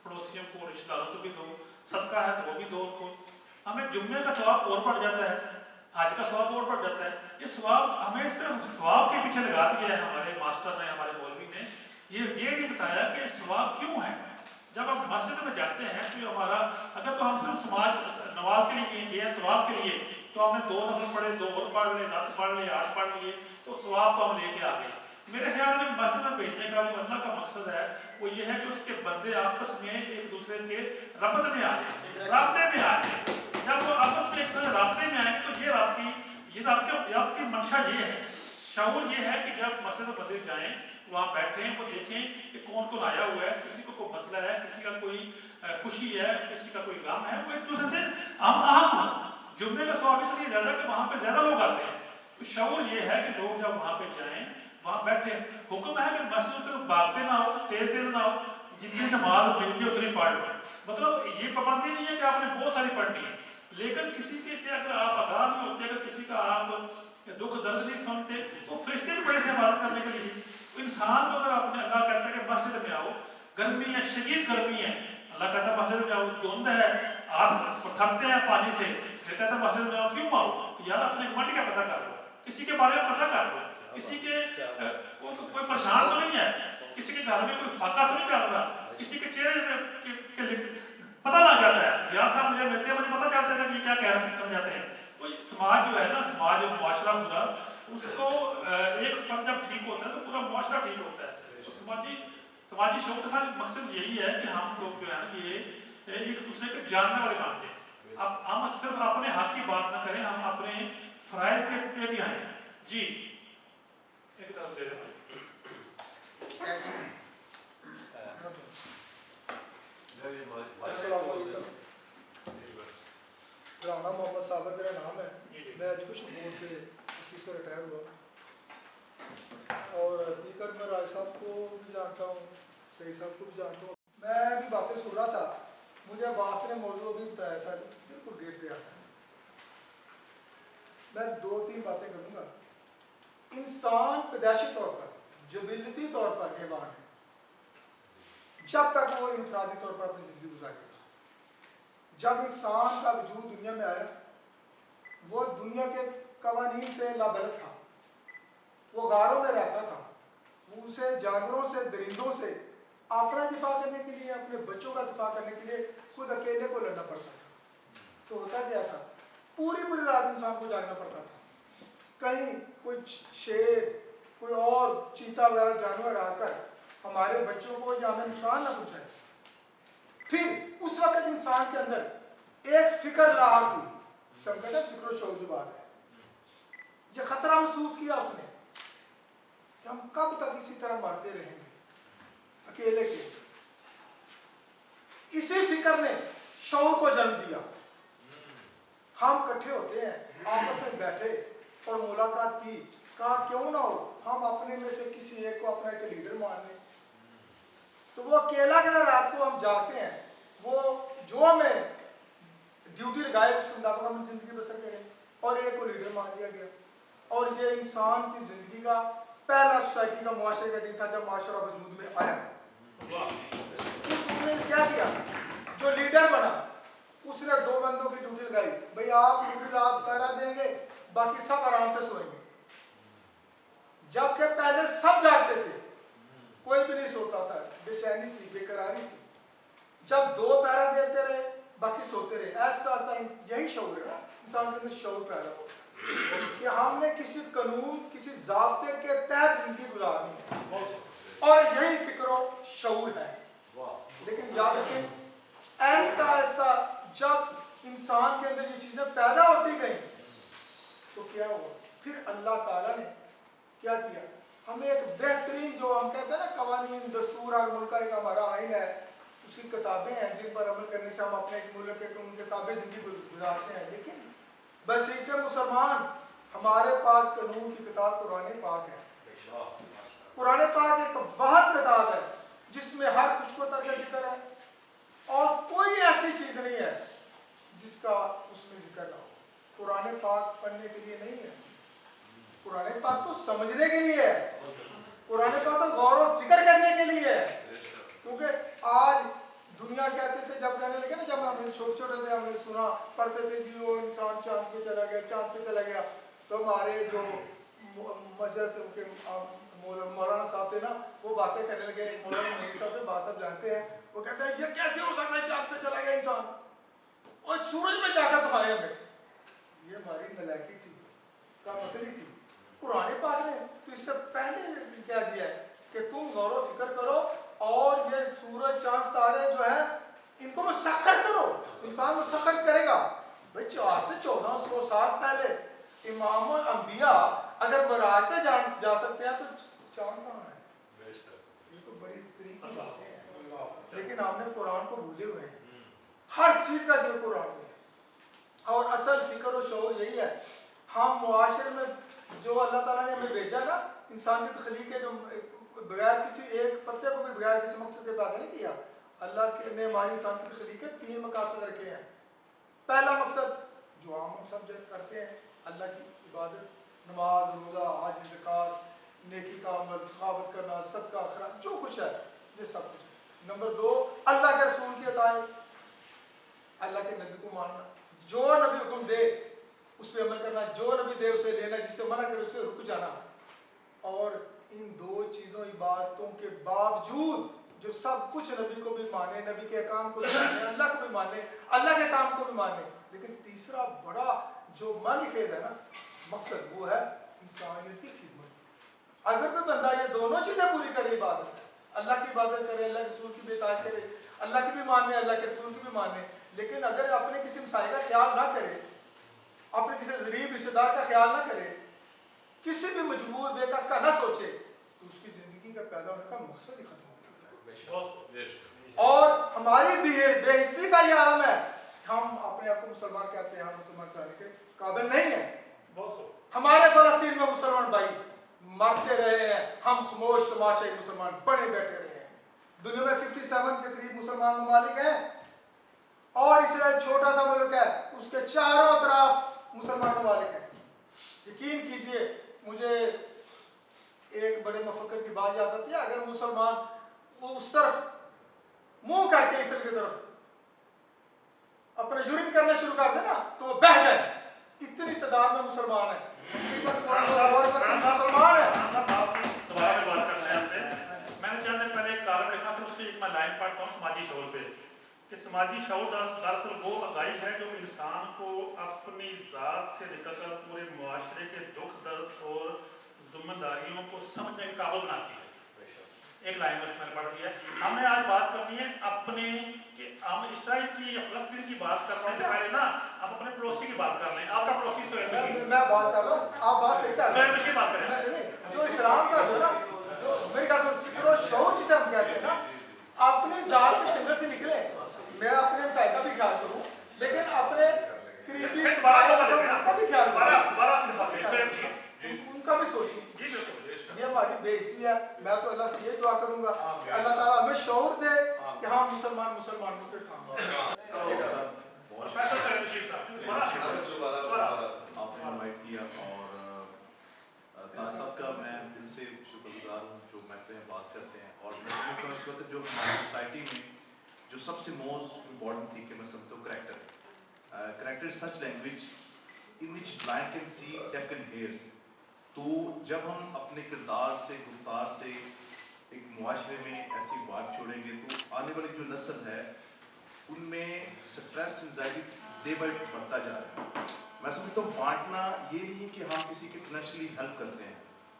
Speaker 1: پڑوسیوں کو رشتہ داروں کو بھی دو، صدقہ ہے تو وہ بھی دو کو، ہمیں جمعے کا ثواب اور بڑھ جاتا ہے، حج کا ثواب اور بڑھ جاتا ہے۔ یہ ثواب ہمیں صرف ثواب کے پیچھے لگا دیا ہے ہمارے ماسٹر نے، ہمارے مولوی نے، یہ نہیں بتایا کہ ثواب کیوں ہے۔ جب ہم مسجد میں جاتے ہیں تو ہمارا اگر تو ہم صرف نماز کے لیے یہ ثواب کے لیے تو ہم نے 2 نفل پڑھے، 2 اور پڑھ لے، 10 پڑھ لے، 8 پڑھ لیے، تو ثواب کو ہم لے کے آ گئے۔ میرے خیال میں مسجد میں بھیجنے کا جو اللہ کا مقصد ہے وہ یہ ہے کہ اس کے بندے آپس میں ایک دوسرے کے ربط میں آ جائیں، رابطے میں آ جائیں۔ جب وہ آپس میں ایک دوسرے رابطے میں آئیں تو یہ آپ کی منشا یہ ہے، شعور یہ ہے کہ جب مسجد میں بندے جائیں وہاں بیٹھیں، وہ دیکھیں کہ کون کون آیا ہوا ہے، کسی کو کوئی مسئلہ ہے، کسی کا کوئی خوشی ہے، کسی کا کوئی غم ہے، وہ ایک دوسرے سے ہم آہنگ ہوں۔ جمعے کا ثواب اس لیے زیادہ کہ وہاں پہ زیادہ لوگ آتے ہیں، تو شعور یہ ہے کہ لوگ جب وہاں پہ جائیں وہاں بیٹھے، حکم ہے کہ مسجد میں بھاگتے نہ ہو، تیز نہ ہو، جتنی نماز ملتی اتنی پڑھ لو۔ مطلب یہ پابندی نہیں ہے کہ آپ نے بہت ساری پڑھنی ہے، لیکن کسی چیز سے اگر آپ آگاہ نہیں ہوتے، اگر کسی کا آپ دکھ درد نہیں سنتے تو فرشتے بھی پڑے تھے عبادت کرنے کے لیے۔ انسان کو اگر اپنے اللہ کہتا ہے کہ مسجد میں آؤ، گرمی ہے، شدید گرمی ہے، اللہ کہتا ہے مسجد میں آؤ، دھند ہے، ہاتھ تھکتے ہیں پانی سے، پھر کہتا ہے مسجد میں آؤ، کیوں آؤ؟ یار اپنے گھمنڈ کا پتہ کر لو، کسی کے بارے میں پتہ کر لو، کسی کے کوئی پریشان تو نہیں ہے، کسی کے گھر میں کوئی فاقہ تو نہیں چل رہا، کسی کے چہرے کے پتہ لگ جاتا ہے، یا صاحب مجھے ملتے ہیں مجھے پتہ چلتا ہے کہ یہ کیا کر جاتے ہیں۔ تو سماج جو ہے نا، سماج معاشرہ پورا، اس کو ایک فرد جب ٹھیک ہوتا ہے تو پورا معاشرہ ٹھیک ہوتا ہے۔ تو سماجی شعور کا مقصد یہی ہے کہ ہم لوگ جو ہے نا یہ ایک دوسرے کے جاننے والے بنتے ہیں۔ اب ہم صرف اپنے حق کی بات نہ کریں، ہم اپنے فرائض کے پہ بھی آئیں۔ جی ایک طرف دے رہے
Speaker 7: السلام علیکم، رانا محمد صابر میرا نام ہے، میں ایجوکیشن بورڈ سے آفس سے ریٹائر ہوا، اور دیگر میں رائے صاحب کو بھی جانتا ہوں، سعید صاحب کو بھی جانتا ہوں۔ میں بھی باتیں سن رہا تھا، مجھے عباس نے موضوع بھی بتایا تھا، بالکل گیٹ پہ آتا ہے۔ میں 2-3 باتیں کروں گا۔ انسان پیدائشی طور پر، جبلتی طور پر حیوان ہے، جب تک وہ انفرادی طور پر اپنی زندگی گزارے گا۔ جب انسان کا وجود دنیا میں آیا، وہ دنیا کے قوانین سے لابلد تھا، وہ غاروں میں رہتا تھا، وہ اسے جانوروں سے، درندوں سے اپنا دفاع کرنے کے لیے، اپنے بچوں کا دفاع کرنے کے لیے خود اکیلے کو لڑنا پڑتا تھا۔ تو ہوتا کیا تھا، پوری رات انسان کو جاگنا پڑتا تھا، کہیں کوئی شیر، کوئی اور چیتا وغیرہ جانور آ کر ہمارے بچوں کو یا ہمیں نقصان نہ پہنچائے۔ پھر اس وقت انسان کے اندر ایک فکر لاحق ہوئی، سمجھتے ہیں فکر و شعور جو بات ہے، یہ خطرہ محسوس کیا اس نے کہ ہم کب تک اسی طرح مرتے رہیں گے اکیلے کے۔ اسی فکر نے شعور کو جنم دیا۔ ہم اکٹھے ہوتے ہیں، آپس میں بیٹھے اور ملاقات کی، کہا کیوں نہ ہو ہم اپنے میں سے کسی ایک کو اپنا ایک لیڈر مان لیں۔ تو وہ اکیلا کے رات کو ہم جاگتے ہیں، وہ جو ہمیں ڈیوٹی لگائے اس کے مطابق ہم زندگی بسر کریں، اور ایک کو لیڈر مان لیا گیا۔ اور یہ انسان کی زندگی کا پہلا سوسائٹی کا معاشرے کا دن تھا جب معاشرہ وجود میں آیا۔ اس نے کیا کیا، جو لیڈر بنا اس نے 2 بندوں کی ڈیوٹی لگائی، بھئی آپ پوری رات پہرا دیں گے، باقی سب آرام سے سوئیں گے۔ جبکہ پہلے سب جاگتے تھے، کوئی بھی نہیں سوتا تھا، بے چینی تھی، بے قراری تھی۔ جب 2 پہرا دیتے رہے، باقی سوتے رہے۔ ایسا یہی شعور ہے نا، انسان کے اندر شعور پیدا ہو کہ ہم نے کسی قانون، کسی ضابطے کے تحت زندگی گزارنی ہے، اور یہی فکر و شعور ہے۔ لیکن یاد رکھیں، ایسا جب انسان کے اندر یہ چیزیں پیدا ہوتی گئیں تو کیا ہوا، پھر اللہ تعالیٰ نے کیا کیا، ہمیں ایک بہترین جو ہم کہتے ہیں نا قوانین، دستور اور ملک کا ایک ہمارا آئین ہے، اس کی کتابیں ہیں جن پر عمل کرنے سے ہم اپنے ایک ملک کے ان کتابیں زندگی گزارتے ہیں، لیکن بحیثیت مسلمان ہمارے پاس قانون کی کتاب قرآن پاک ہے۔ قرآن پاک ایک واحد کتاب ہے جس میں ہر کچھ کو ترک ذکر ہے، اور کوئی ایسی چیز نہیں ہے جس کا اس میں ذکر نہ ہو۔ قرآن پاک پڑھنے کے لیے نہیں ہے، قرآن پاک تو سمجھنے کے لیے ہے، قرآن پاک تو غور و فکر کرنے کے لیے ہے۔ کیونکہ آج دنیا کہتے تھے، جب کہنے لگے نا، جب ہم چھوٹے چھوٹے تھے ہم نے سنا پڑھتے تھے جی وہ انسان چاند پہ چلا گیا، چاند پہ چلا گیا، تو ہمارے جو مسجد کے مولانا صاحب تھے نا، وہ باتیں کرنے لگے، مولانا مہیب صاحب سے بات صاحب جانتے ہیں، وہ کہتے ہیں یہ کیسے ہو سکتا ہے چاند پہ چلا گیا انسان، اور سورج میں جا کر دکھائے ہمیں۔ یہ ہماری ملائکی تھی، کام عقلی تھی۔ قرآن پاک نے تو اس سے پہلے کیا دیا ہے کہ تم غور و فکر کرو، اور یہ سورج چاند ستارے جو ہیں ان کو مسخر کرو، انسان مسخر کرے گا۔ بھائی 4 سے 1400 سال پہلے امام الانبیاء اگر براق پہ جا سکتے ہیں تو چاند کہاں ہے؟ یہ تو بڑی قریب کی باتیں ہیں، لیکن ہم نے قرآن کو بھولے ہوئے ہیں، ہر چیز کا ذکر قرآن میں ہے۔ اور اصل فکر و شعور یہی ہے، ہم معاشرے میں جو اللہ تعالیٰ نے ہمیں بھیجا نا، انسان کی تخلیق ہے، جو بغیر کسی ایک پتے کو بھی بغیر کسی مقصد کے پیدا نہیں کیا۔ اللہ نے ہماری انسان کی تخلیق کے 3 مقاصد رکھے ہیں۔ پہلا مقصد جو عام ہم سب کرتے ہیں، اللہ کی عبادت، نماز، روزہ، حج، زکوٰۃ، نیکی کا عمل، سخاوت کرنا، صدقہ، خیرات، جو کچھ ہے یہ سب کچھ ہے۔ نمبر 2 اللہ کے رسول کی اطاعت، اللہ کے نبی کو ماننا، جو نبی حکم دے اس پہ عمل کرنا، جو نبی دے اسے لینا، جس سے منع کرے اسے رک جانا۔ اور ان 2 چیزوں عبادتوں کے باوجود جو سب کچھ نبی کو بھی مانے، نبی کے احکام کو بھی مانے، اللہ کو بھی مانے، اللہ کے کام کو بھی مانے، لیکن تیسرا بڑا جو معنی خیز ہے نا مقصد، وہ ہے انسانیت کی خدمت۔ اگر کوئی بندہ یہ دونوں چیزیں پوری کرے، عبادت، اللہ کی عبادت کرے، اللہ کے رسول کی بھی اطاعت کرے، اللہ کی بھی مانے، اللہ کے رسول کی بھی مانے، لیکن اگر اپنے کسی مسائل کا خیال نہ کرے، اپنے کسی غریب رشتے دار کا خیال نہ کرے، کسی بھی مجبور بے کس کا نہ سوچے، تو اس کی زندگی کا پیدا ہونے کا مقصد ہی ختم ہو جاتا ہے۔ اور ہماری بے حسی کا یہ عالم ہے کہ ہم اپنے آپ کو مسلمان کہتے ہیں، ہم مسلمان کہنے کے قابل نہیں ہیں۔ ہمارے فلسطین میں مسلمان بھائی مرتے رہے ہیں، ہم خاموش تماشائی مسلمان بڑے بیٹھے رہے ہیں۔ دنیا میں 57 کے قریب مسلمان ممالک ہیں، اور اسرائیل چھوٹا سا ملک ہے، اس کے چاروں طرف مسلمان ممالک ہیں۔ یقین کیجئے، مجھے ایک بڑے مفکر کی بات یاد آتی ہے، اگر مسلمان وہ اس طرف منہ کر کے اسرائیل کی طرف اپنا یورین کرنا شروع کر دے نا تو وہ بہہ جائے، اتنی تعداد میں مسلمان ہیں، مسلمان ہیں۔
Speaker 1: دوبارہ بات کرنا ہے آپ سے، میں نے چند دن پہلے ایک کالم لکھا تھا، اس کی ایک میں لائن پڑھتا ہوں سماجی شعور پہ، کہ سماجی شعور دراصل وہ عقائد ہے جو انسان کو اپنی ذات سے لے کر پورے معاشرے کے دکھ درد اور ذمہ داریوں کو سمجھنے کے قابل بناتی ہے۔ ایک لائن میں نے پڑھ دیا۔ ہم نے آج بات کرنی ہے اپنے، کہ ہم اسرائیل کی یا فلسطین کی بات کرنے سے پہلے نا آپ اپنے پڑوسی کی بات کر لیں۔ آپ کا پڑوسی سہیل بشیر،
Speaker 7: میں بات کر رہا ہوں، آپ بات صحیح کر رہے
Speaker 1: سہیل
Speaker 7: ہیں۔
Speaker 1: بشیر بات کریں۔
Speaker 7: جو اسلام کا جو نا، جو میری خیال سے فکر و شعور جسے ہم کہتے ہیں نا، اپنی ذات کے چنگل سے نکلے۔ میں اپنے مسائل کا بھی خیال کروں، لیکن اپنے قریبی کا بھی خیال کروں، ان کا بھی سوچوں۔ یہ ہماری بے حسی ہے۔ میں تو اللہ سے یہ دعا کروں گا کہ اللہ تعالیٰ ہمیں شعور دے کہ ہم مسلمانوں کے کام
Speaker 8: آپ نے انوائٹ کیا، اور طاہر صاحب کا میں دل سے شکر گزار ہوں جو محفلیں بات کرتے ہیں، اور میں سمجھتا ہوں اس وقت جو ہماری سوسائٹی میں جو سب سے موسٹ امپورٹنٹ تھی کہ میں سمجھتا ہوں کریکٹر سچ لینگویج ان وچ blind can see deaf can hears. تو جب ہم اپنے کردار سے، گفتار سے ایک معاشرے میں ایسی بات چھوڑیں گے تو آنے والی جو نسل ہے ان میں سٹریس، انزائٹی ڈے بائی بڑھتا جا رہا ہے۔ میں سمجھتا ہوں بانٹنا یہ نہیں ہے کہ ہم کسی کی فائنینشلی ہیلپ کرتے ہیں،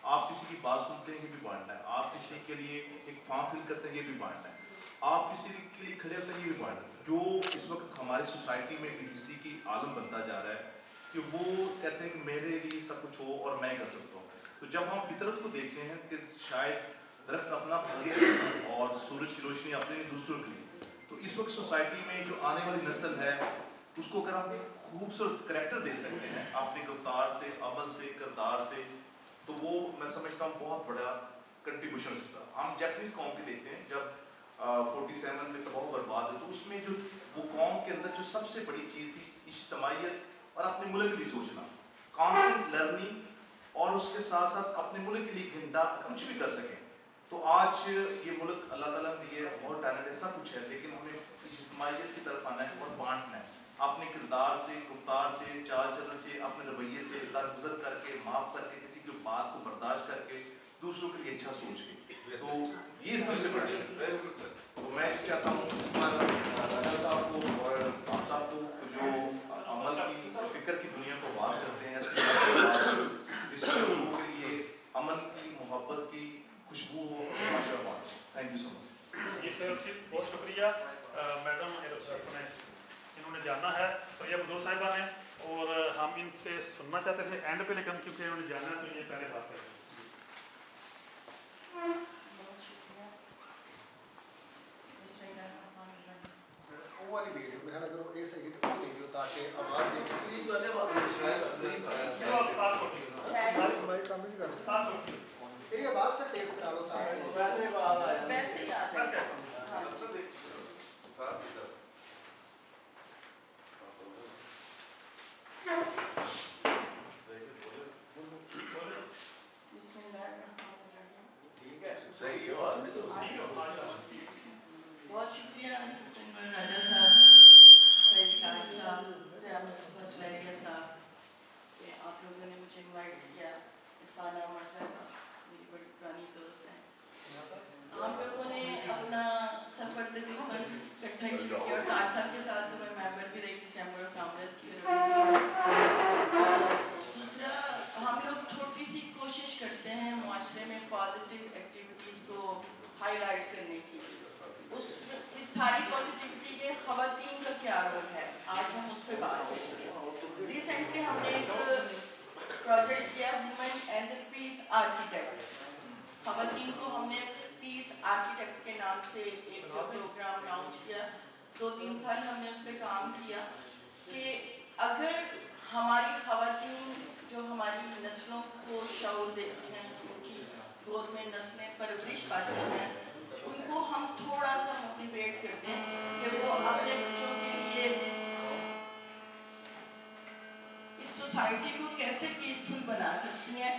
Speaker 8: آپ کسی کی بات سنتے ہیں یہ بھی بانٹنا ہے، آپ کسی کے لیے ایک فارم فل کرتے ہیں یہ بھی بانٹنا ہے، آپ کسی کے لیے کھڑے ہوتے ہیں یہ بھی بانٹنا ہے۔ جو اس وقت ہماری سوسائٹی میں بے حسی کی عالم بنتا جا رہا ہے کہ وہ کہتے ہیں کہ میرے لیے سب کچھ ہو اور میں کر سکتا ہوں۔ تو جب ہم فطرت کو دیکھتے ہیں کہ شاید درخت اپنا پھل اور سورج کی روشنی اپنے لیے دوسروں کے لیے، तो इस वक्त सोसाइटी में जो आने वाली नस्ल है उसको अगर आप खूबसूरत करैक्टर दे सकते हैं अपने गुफ्तार से, अमल से, किरदार से, तो वो मैं समझता हूँ बहुत बड़ा कंट्रीब्यूशन हो सकता है। हम जैपनीज कौम के देखते हैं जब 47 में तबाह बर्बाद है तो उसमें जो वो कौम के अंदर जो सबसे बड़ी चीज़ थी इज्तमाइयत और अपने मुल्क के लिए सोचना, कॉन्स्टेंट लर्निंग और उसके साथ साथ अपने मुल्क के लिए घंटा कुछ भी कर सकें। तो आज ये मुल्क अल्लाह ताला ने दिए बहुत टैलेंट है, सब कुछ है, लेकिन हमें इज्तमाइयत की तरफ आना है और बांटना है अपने किरदार से, गुफ्तार से, चाल चलन से, अपने रवैये से दरगुजर करके, माफ़ करके, किसी की बात को बर्दाश्त करके, दूसरों के लिए अच्छा सोच के। तो ये सबसे बड़ी है। तो मैं चाहता हूँ इस पर राजा साहब को और आप साहब को जो अमल की फ़िक्र की दुनिया को बात करते हैं इसमें लोगों के लिए अमन की, मोहब्बत की खुशबू हो। Thank you so much.
Speaker 1: जी सर, बहुत शुक्रिया मैडम, इन्होंने जाना है सैयद बदूर साहिबा ने, और हम इनसे सुनना चाहते थे एंड पे, लेकिन क्योंकि इन्होंने जाना है तो ये पहले बात करें।
Speaker 2: वो वाली दे दो मेरा नगर, ये सही तो दे दो ताकि आवाज़
Speaker 1: चलो आप साथ छोड़िए,
Speaker 7: भाई काम नहीं कर सकता।
Speaker 1: साथ छोड़िए।
Speaker 2: मेरी आवाज़ से टेस्ट करा लो ताकि
Speaker 9: वैसे ही आ
Speaker 1: कैसे?
Speaker 9: बहुत शुक्रिया राजा साहब, सैयद शाहिद साहब, ज़िया मुस्तफ़ा सुलैरिया साहब कि आप लोगों ने मुझे इनवाइट किया। इरफाना उमर साहब मेरी बड़ी पुरानी दोस्त हैं। हम लोगों ने अपना सफ़र तकरीबन इकट्ठा ही शुरू किया और ताज साहब के साथ तो मैं मेंबर भी रही चैम्बर ऑफ कॉमर्स की। दूसरा, हम लोग छोटी सी कोशिश करते हैं मुआशरे में पॉजिटिव एक्टिविटीज़ को हाईलाइट करने की। इस सारी पॉजिटिविटी में ख़वातीन का क्या रोल है, आज हम उस पर बात करेंगे। रिसेंटली हमने एक प्रोजेक्ट किया women as a peace architect. ख़वातीन को हमने पीस आर्किटेक्ट के नाम से एक प्रोग्राम लॉन्च किया। 2-3 साल हमने उस पर काम किया कि अगर हमारी ख़वातीन जो हमारी नस्लों को शऊर देती हैं, उनकी गोद में नस्लें परवरिश पाती हैं, उनको हम थोड़ा सा मोटिवेट करते हैं कि वो अपने बच्चों के लिए इस सोसाइटी को कैसे पीसफुल बना सकती हैं,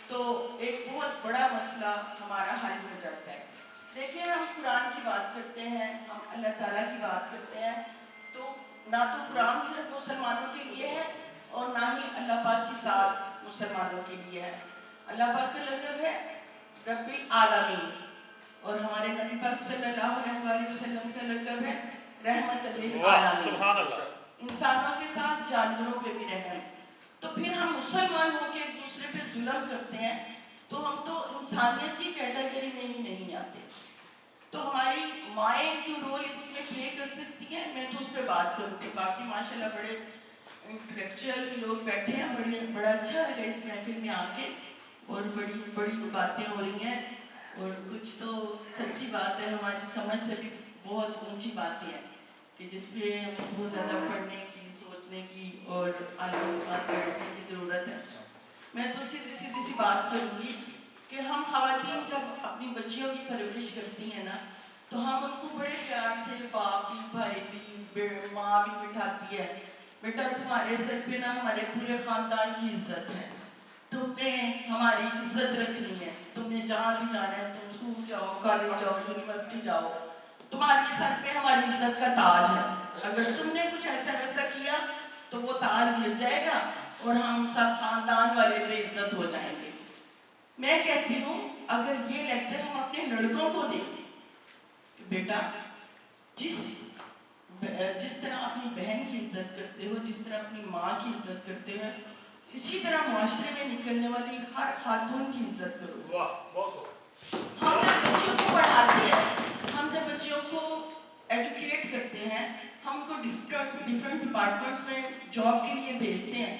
Speaker 9: तो एक बहुत बड़ा मसला हमारा हल हो जाता है। देखिए, हम कुरान की बात करते हैं, हम अल्लाह ताला की बात करते हैं, तो ना तो कुरान सिर्फ मुसलमानों के लिए है और ना ही अल्लाह पाक की ज़ात मुसलमानों के लिए है। अल्लाह पाक का लक़ब है रब्बिल आलमीन और हमारे नबी पाक सल्लल्लाहु अलैहि वसल्लम का लक़ब है रहमतुल लिल आलमीन।
Speaker 1: सुभान अल्लाह।
Speaker 9: इंसानों के साथ जानवरों पे भी रहम। तो फिर हम मुसलमान होकर एक दूसरे पे जुल्म करते हैं, तो हम तो इंसानियत की कैटेगरी में ही नहीं आते। तो हमारी माएँ जो रोल इसमें प्ले कर सकती हैं, मैं तो उस पर बात करूँगी। बाकी माशाल्लाह बड़े इंटेलेक्चुअल लोग बैठे हैं, बड़ा अच्छा लगा इस महफिल में आके, और बड़ी बड़ी बातें हो रही हैं, और कुछ तो सच्ची बात है, हमारी समझ से भी बहुत ऊंची बातें हैं कि जिस पे हमें बहुत ज़्यादा पढ़ने की, सोचने की और आलोचना बैठने की ज़रूरत है। मैं तो सीधी सी बात करूँगी कि हम ख़वातीन जब अपनी बच्चियों की परवरिश करती हैं ना, तो हम उनको बड़े प्यार से बाप भी, भाई भी, माँ भी बिठाती है, बेटा तुम्हारे सर पे ना हमारे पूरे ख़ानदान की इज्जत है, तुमने हमारी इज्जत रखनी है, तुमने जहाँ भी जाना है, तुम स्कूल जाओ, कॉलेज जाओ, यूनिवर्सिटी जाओ, तुम्हारी सर पे हमारी इज्जत का ताज है। अगर तुमने कुछ ऐसा वैसा किया तो वो ताज गिर जाएगा और हम सब खानदान वाले बेइज्जत हो जाएंगे। मैं कहती हूँ अगर ये लेक्चर हम अपने लड़कों को दें कि बेटा जिस तरह अपनी बहन की इज्जत करते हो, जिस तरह अपनी माँ की इज्जत करते हो, इसी तरह मुआशरे में निकलने वाली हर खातून की इज्जत करो।
Speaker 1: वाह, बहुत
Speaker 9: हम जब बच्चों को पढ़ाते हैं, हम जब बच्चों को एजुकेट करते हैं, हम उनको डिफरेंट डिपार्टमेंट्स में जॉब के लिए भेजते हैं,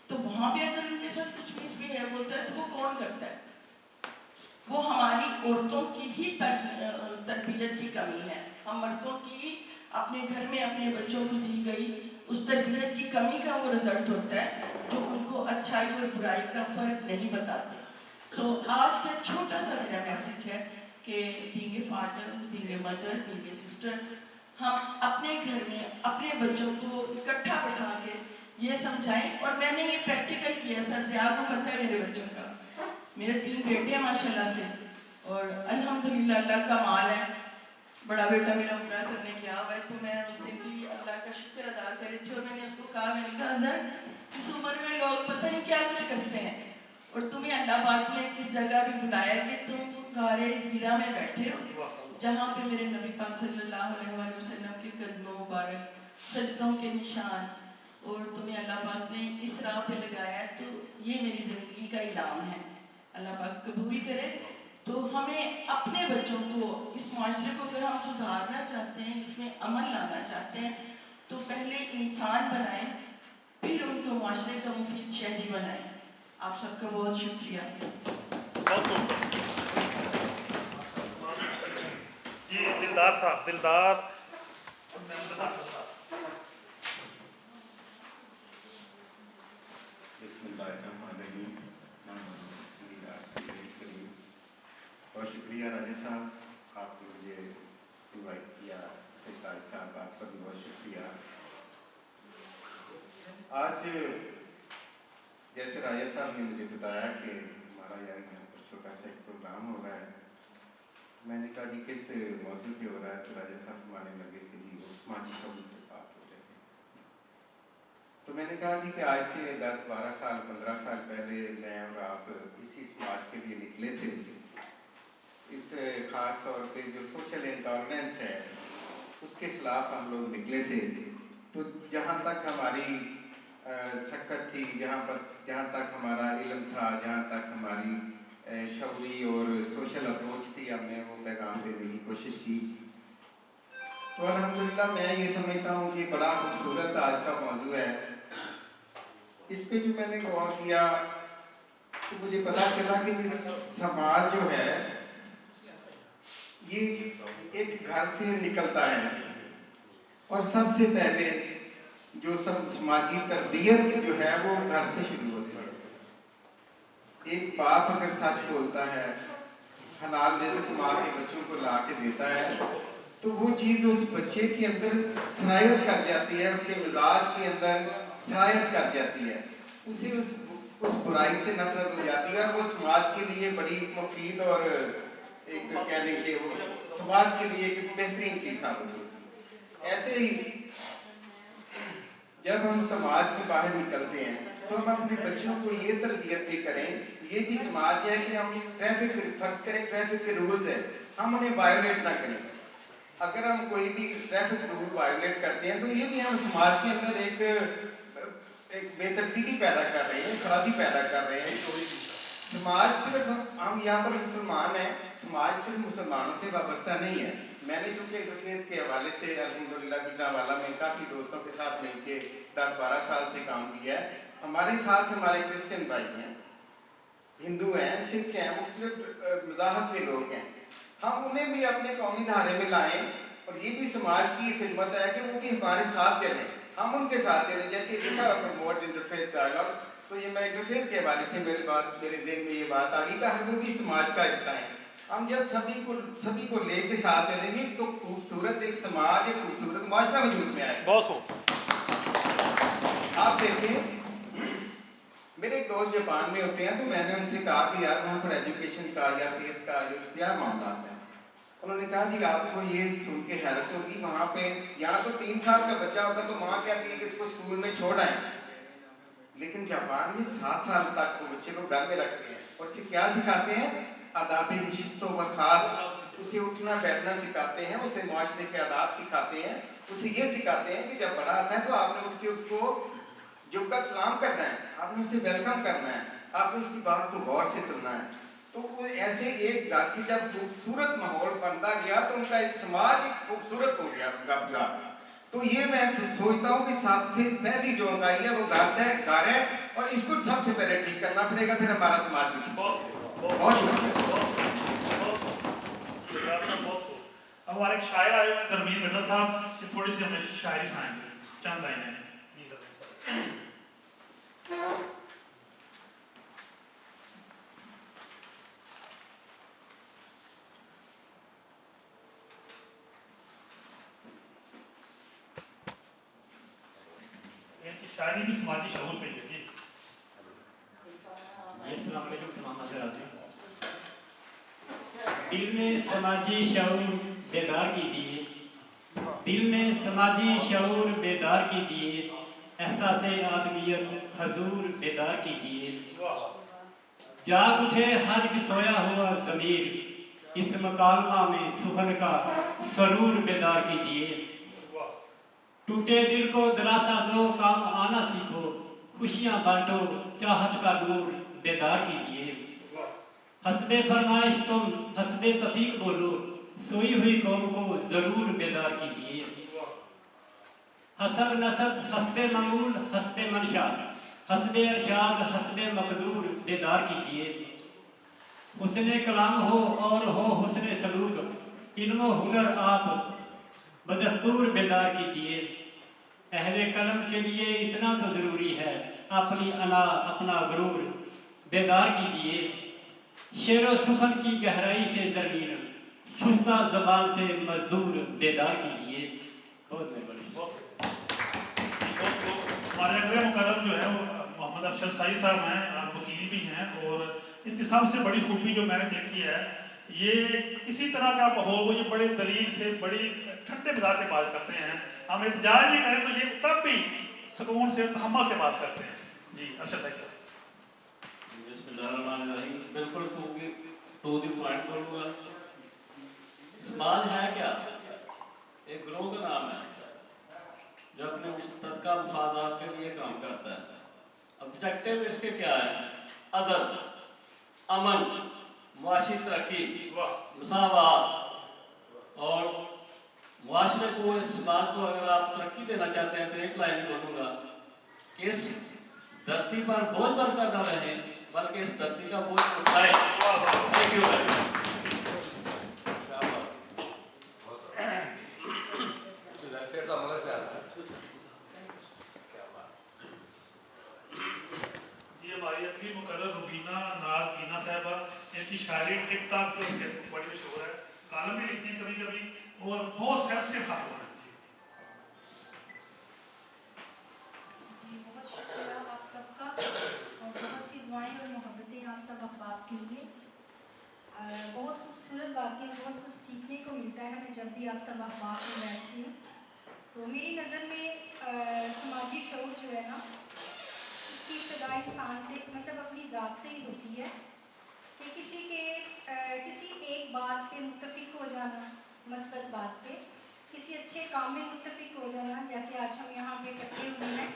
Speaker 9: तो वहाँ पे अगर उनके साथ कुछ मिसबिहेव होता है तो वो कौन करता है? वो हमारी औरतों की ही तरबियत की कमी है। हम मर्दों की अपने घर में अपने बच्चों को दी गई उस तरबियत की कमी का वो रिजल्ट होता है जो उनको अच्छाई और बुराई का फर्क नहीं बताते। तो आज का छोटा सा मेरा मैसेज है कि being a father, being a mother, being a sister, हम अपने घर में अपने बच्चों को इकट्ठा बैठा के ये समझाएं। और मैंने ये प्रैक्टिकल किया, सर ज़ियाद को पता है मेरे बच्चों का, मेरे 3 बेटे हैं माशाल्लाह से, और अल्हम्दुलिल्लाह अल्लाह का माल है। बड़ा बेटा मेरा उम्रा करने गया हुआ है, तो मैं उस दिन भी अल्लाह का शुक्र अदा कर रही थी और मैंने उसको कहा, मैंने कहा सर इस उम्र में लोग पता नहीं क्या कुछ करते हैं और तुम्हें अल्लाह पाक ने किस जगह भी बुलाया कि तुम गारे हीरा में बैठे हो जहाँ पे मेरे नबी पाक सल्लल्लाहु अलैहि वसल्लम के कदमों मुबारक, सजदों के निशान, और तुम्हें अल्लाह पाक ने इस राह पे लगाया है। तो ये मेरी ज़िंदगी का इनाम है, अल्लाह पाक कबूल करे। तो हमें अपने बच्चों को, इस माशरे को अगर हम सुधारना चाहते हैं, इसमें अमल लाना चाहते हैं, तो पहले इंसान बनाएं, फिर उनको माशरे का मुफीद शहरी बनाएं। आप सबका बहुत शुक्रिया।
Speaker 1: जी दिलदार साहब, दिलदार
Speaker 10: बहुत शुक्रिया राजा साहब, आपने मुझे इनवाइट किया, सरताज साहब आपका भी बहुत शुक्रिया। आज जैसे राजा साहब ने मुझे बताया कि हमारा यहाँ पर छोटा सा एक प्रोग्राम हो रहा है, मैंने कहा जी किस मौजूद पे हो रहा है, तो राजा साहब मानने लगे कि जी वो समाजी शौक पे बात हो रही है। तो मैंने कहा जी कि आज से 10-12 साल 15 साल पहले मैं और आप इसी समाज के लिए निकले थे। इस ख़ास तौर पे जो सोशल इंटॉलरेंस है उसके ख़िलाफ़ हम लोग निकले थे। तो जहाँ तक हमारी सकत थी, जहाँ तक हमारा इल्म था, जहाँ तक हमारी शौरी और सोशल अप्रोच थी, हमने वो पैगाम देने की कोशिश की। तो अल्हम्दुलिल्लाह मैं ये समझता हूँ कि बड़ा खूबसूरत आज का मौजू है। इस पे जो मैंने गौर किया तो मुझे पता चला कि जिस समाज जो है ये एक घर से निकलता है और सबसे पहले जो सब समाजी तरबियत जो है वो घर से शुरू होती है। एक बाप अगर सच बोलता है, हलाल रिज़्क़ माँ के बच्चों को ला के देता है, तो वो चीज़ उस बच्चे के अंदर सरायत कर जाती है, उसके मिजाज के अंदर सरायत कर जाती है, उसे उस बुराई से नफरत हो जाती है। वो समाज के लिए बड़ी मुफीद और एक कहने के वो समाज के लिए एक बेहतरीन चीज़ साबित होती है। ऐसे ही जब हम समाज में बाहर निकलते हैं तो हम अपने बच्चों को ये तरबियत भी करें, ये भी समाज है कि हम ट्रैफिक फर्ज करें, ट्रैफिक के रूल्स हैं, हम उन्हें वायोलेट ना करें। अगर हम कोई भी ट्रैफिक रूल वायोलेट करते हैं तो ये भी हम समाज के अंदर एक बेतरतीबी पैदा कर रहे हैं, खराबी पैदा कर रहे हैं। समाज सिर्फ हम यहाँ पर मुसलमान हैं, समाज सिर्फ मुसलमानों से वाबस्ता नहीं है। मैंने चूँकि इंटरफेथ के हवाले से अल्हम्दुलिल्लाह गुजरांवाला में काफ़ी दोस्तों के साथ मिलके 10-12 साल से काम किया है। हमारे साथ हमारे क्रिश्चियन भाई हैं, हिंदू हैं, सिख हैं, मुख्तलिफ मज़ाहब के लोग हैं। हम उन्हें भी अपने कौमी धारे में लाएँ और ये भी समाज की खिदमत है कि वो भी हमारे साथ चलें, हम उनके साथ चलें। जैसे लिखा प्रमोट इंटरफेथ डायलॉग, तो ये मैं इंटरफेथ के हवाले से मेरे ज़हन में ये बात आ गई कि वो भी समाज का हिस्सा है। हम जब सभी को लेके साथ चलेंगे तो खूबसूरत एक समाज, एक खूबसूरत माशरा वजूद में आएगा।
Speaker 1: बहुत खूब।
Speaker 10: आप देखें, मेरे एक दोस्त जापान में होते हैं, तो मैंने उनसे कहा कि यार वहाँ पर एजुकेशन का या सेहत का जो क्या मामला है। उन्होंने कहा जी आपको ये सुन के हैरत होगी, वहाँ पे यहाँ तो 3 साल का बच्चा होता तो माँ कहती है कि इसको स्कूल में छोड़ आए, लेकिन जापान में 7 साल तक वो बच्चे को घर में रखते हैं और उसे क्या सिखाते हैं, आदाब नशिस्तों पर खास उसे उठना बैठना सिखाते हैं, उसे माशरे के आदाब सिखाते हैं, उसे ये सिखाते हैं कि जब बड़ा आता है तो आपने उठ के उसको झुककर सलाम करना है, आपने उसे वेलकम करना है, आपने उसकी बात को गौर से सुनना है। तो वो ऐसे एक घर से जब खूबसूरत माहौल बनता गया तो उनका एक समाज एक खूबसूरत हो गया उनका पूरा। तो ये मैं सोचता हूँ कि सबसे पहली जो इकाई है वो घर है और इसको सबसे पहले ठीक करना पड़ेगा, फिर हमारा समाज भी ठीक। बहुत शुक्रिया।
Speaker 1: हमारे एक शायर आए हुए हैं धर्मीर मिर्जा साहब, ये थोड़ी सी हमें शायरी सुनाएंगे, चंद लाइनें। शायरी भी समाजी शऊर पे है।
Speaker 11: दिल में समाजी शऊर बेदार कीजिए, दिल में समाजी शऊर बेदार कीजिए, एहसास आदमियत हजूर बेदार कीजिए। जाग उठे हर की सोया हुआ ज़मीर, इस मकालमा में सुबह का सरूर बेदार कीजिए। टूटे दिल को दिलासा दो, काम आना सीखो, खुशियाँ बांटो, चाहत का नूर बेदार कीजिए। हस्बे फरमाइश तुम हस्बे तफीक बोलो, सोई हुई कौम को जरूर बेदार कीजिए। हसब नसब हस्बे मामूल हस्बे मंशा, हस्बे अरशाद हस्बे मकदूर बेदार कीजिए। हुस्ने कलाम हो और हो हुस्ने सलूक, इल्म हुनर आप बदस्तूर बेदार कीजिए। अहले कलम के लिए इतना तो ज़रूरी है, अपनी अना अपना गुरूर बेदार कीजिए। शेर व सुखन की गहराई से ज़मीन, शुस्ता ज़बान से मजदूर बेदार कीजिए। बहुत मेहरबानी।
Speaker 1: हमारे अगले मुकर्रम जो है वो मोहम्मद अरशद साई साहब हैं, वकील भी हैं, और इनकी सबसे बड़ी खूबी जो मैंने देखी है, ये किसी तरह का माहौल हो, ये बड़े दलील से बड़ी ठंडे मिजाज से बात करते हैं। हम इत्जाज भी करें तो ये तब भी सुकून से तहम्मुल से बात करते हैं। जी अरशद साई साहब।
Speaker 11: बिल्कुल टू द पॉइंट बोलूँगा। समाज है क्या? एक ग्रोह का नाम है जो अपने मुश्तरका मफादात के लिए काम करता है। ऑब्जेक्टिव इसके क्या है? अदल, अमन, मुआशी तरक्की, मसावात, और मुआशरे को, इस बात को अगर आप तरक्की देना चाहते हैं तो एक लाइन बोलूँगा कि इस धरती पर बोझ बनकर न रहे, बल्कि इस धरती का बोझ उठाए। Thank you very much.
Speaker 1: जी हमारी अगली मुकर्रर रुबीना नाज बीना साहबा, इनकी शायरी टिकता बड़ी मशहूर है, कालम भी लिखती हैं कभी कभी, और बहुत सेंसिटिव खातून है।
Speaker 12: बहुत शुक्रिया आप सबका, और बहुत सी दुआएं और मोहब्बतें आप सब अहबाब के लिए। बहुत खूबसूरत बातें, बहुत कुछ सीखने को मिलता है हमें जब भी आप सब अहबाब में बैठती हैं। तो मेरी नज़र में समाजी शऊर जो है ना, उसकी इब्तदा इंसान से, मतलब अपनी ज़ात से ही होती है कि किसी एक बात पे मुत्तफिक हो जाना, मस्बत बात पे, किसी अच्छे काम में मुत्तफिक हो जाना, जैसे आज हम यहाँ पे इकट्ठे हुए हैं,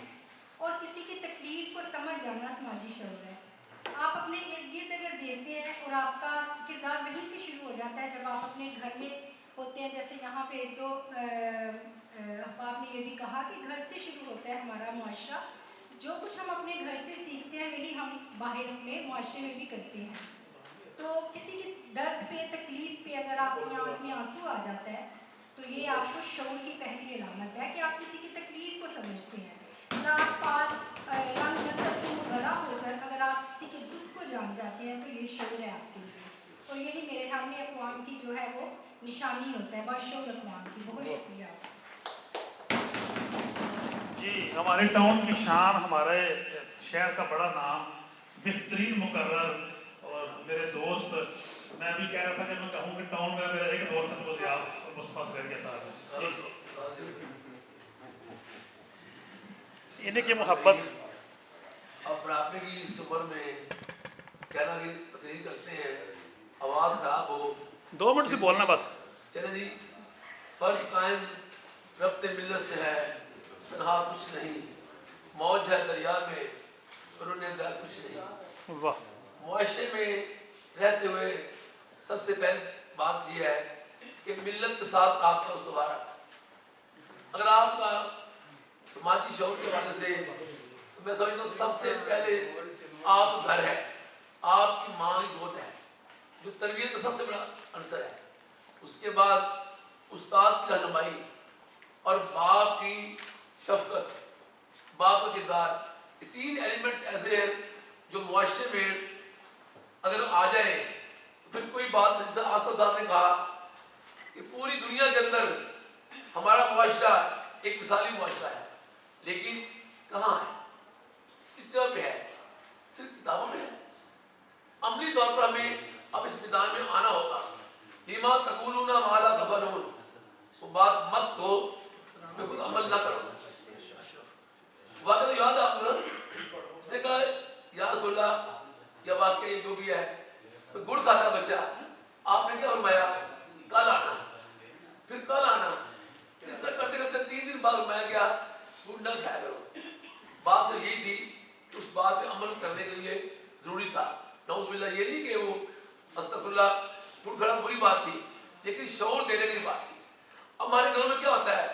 Speaker 12: और किसी की तकलीफ को समझ जाना समाजी शऊर है। आप अपने इर्द गिर्द अगर देखते हैं और आपका किरदार वहीं से शुरू हो जाता है जब आप अपने घर में होते हैं। जैसे यहाँ पे एक दो अहबाब ने ये भी कहा कि घर से शुरू होता है हमारा मुआशरा। जो कुछ हम अपने घर से सीखते हैं वही हम बाहर अपने मुआशरे में भी करते हैं। तो किसी की दर्द पे, तकलीफ पे अगर आपकी आँख में आंसू आ जाता है तो ये आपको शऊर की पहली अलामत है कि आप किसी की तकलीफ को समझते हैं। ज़ात पात रंग नस्ल से मुबरा होकर अगर आप किसी के दुख को जान जाते हैं तो ये शऊर है आपके लिए। और यही मेरे ख्याल में अक़वाम की जो है वो निशानी होता है, बाशऊर अक़वाम की। बहुत शुक्रिया
Speaker 1: जी। हमारे टाउन की शान, हमारे शहर का बड़ा नाम, बेहतरीन मुकर्रर और मेरे दोस्त, मैं भी कह रहा था कि मैं कहूँ कि टाउन में मेरा एक दोस्त है, मुझे आप मुस्तफा सगीर के साथ इन्हीं की मोहब्बत।
Speaker 13: अब बुढ़ापे की इस उम्र में कहना कि तकरीर करते हैं, आवाज़ खराब हो,
Speaker 1: 2 मिनट से बोलना बस।
Speaker 13: चले जी। फर्ज कायम रब्ते मिल्लत से है, तनहा कुछ नहीं, मौज है दरिया में, रुने दर कुछ नहीं।
Speaker 1: वाह।
Speaker 13: मुआशरे में रहते हुए सबसे पहली बात यह है कि मिल्लत के साथ राब्ता उस्तवार रखें। अगर आपका समाजी शऊर के हवाले से, तो मैं समझता हूँ सबसे पहले आप घर है, आपकी माँ की गोद है, जो तरबियत का सबसे बड़ा अंतर है। उसके बाद استاد کی رہنمائی اور باپ کی شفقت، باپ کا کردار، یہ 3 ایلیمنٹ ایسے ہیں جو معاشرے میں اگر آ جائیں تو پھر کوئی بات نہیں. جیسا آصف صاحب نے کہا کہ پوری دنیا کے اندر ہمارا معاشرہ ایک مثالی معاشرہ ہے، لیکن کہاں ہے، کس جگہ پہ ہے؟ صرف کتابوں میں ہے. عملی طور پر ہمیں اب اس میدان میں آنا ہوگا. لما تقولون ما لا تفعلون، وہ بات مت کہو میں خود عمل نہ کرو. واقعہ تو یاد ہے آپ کو، اس نے کہا یا رسول اللہ، یا واقعہ جو بھی ہے، گڑ کھاتا ہے بچہ، آپ نے کیا فرمایا؟ کل آنا، پھر کل آنا. اس طرح کرتے کرتے 3 دن بعد میں کیا گڑ نہ کھایا کرو. بات صرف یہی تھی کہ اس بات پہ عمل کرنے کے لیے ضروری تھا. نعوذ باللہ یہ نہیں کہ وہ استغفر اللہ گڑ کھانا بری بات تھی، لیکن شعور دینے کی بات تھی. اب ہمارے گھروں میں کیا ہوتا ہے،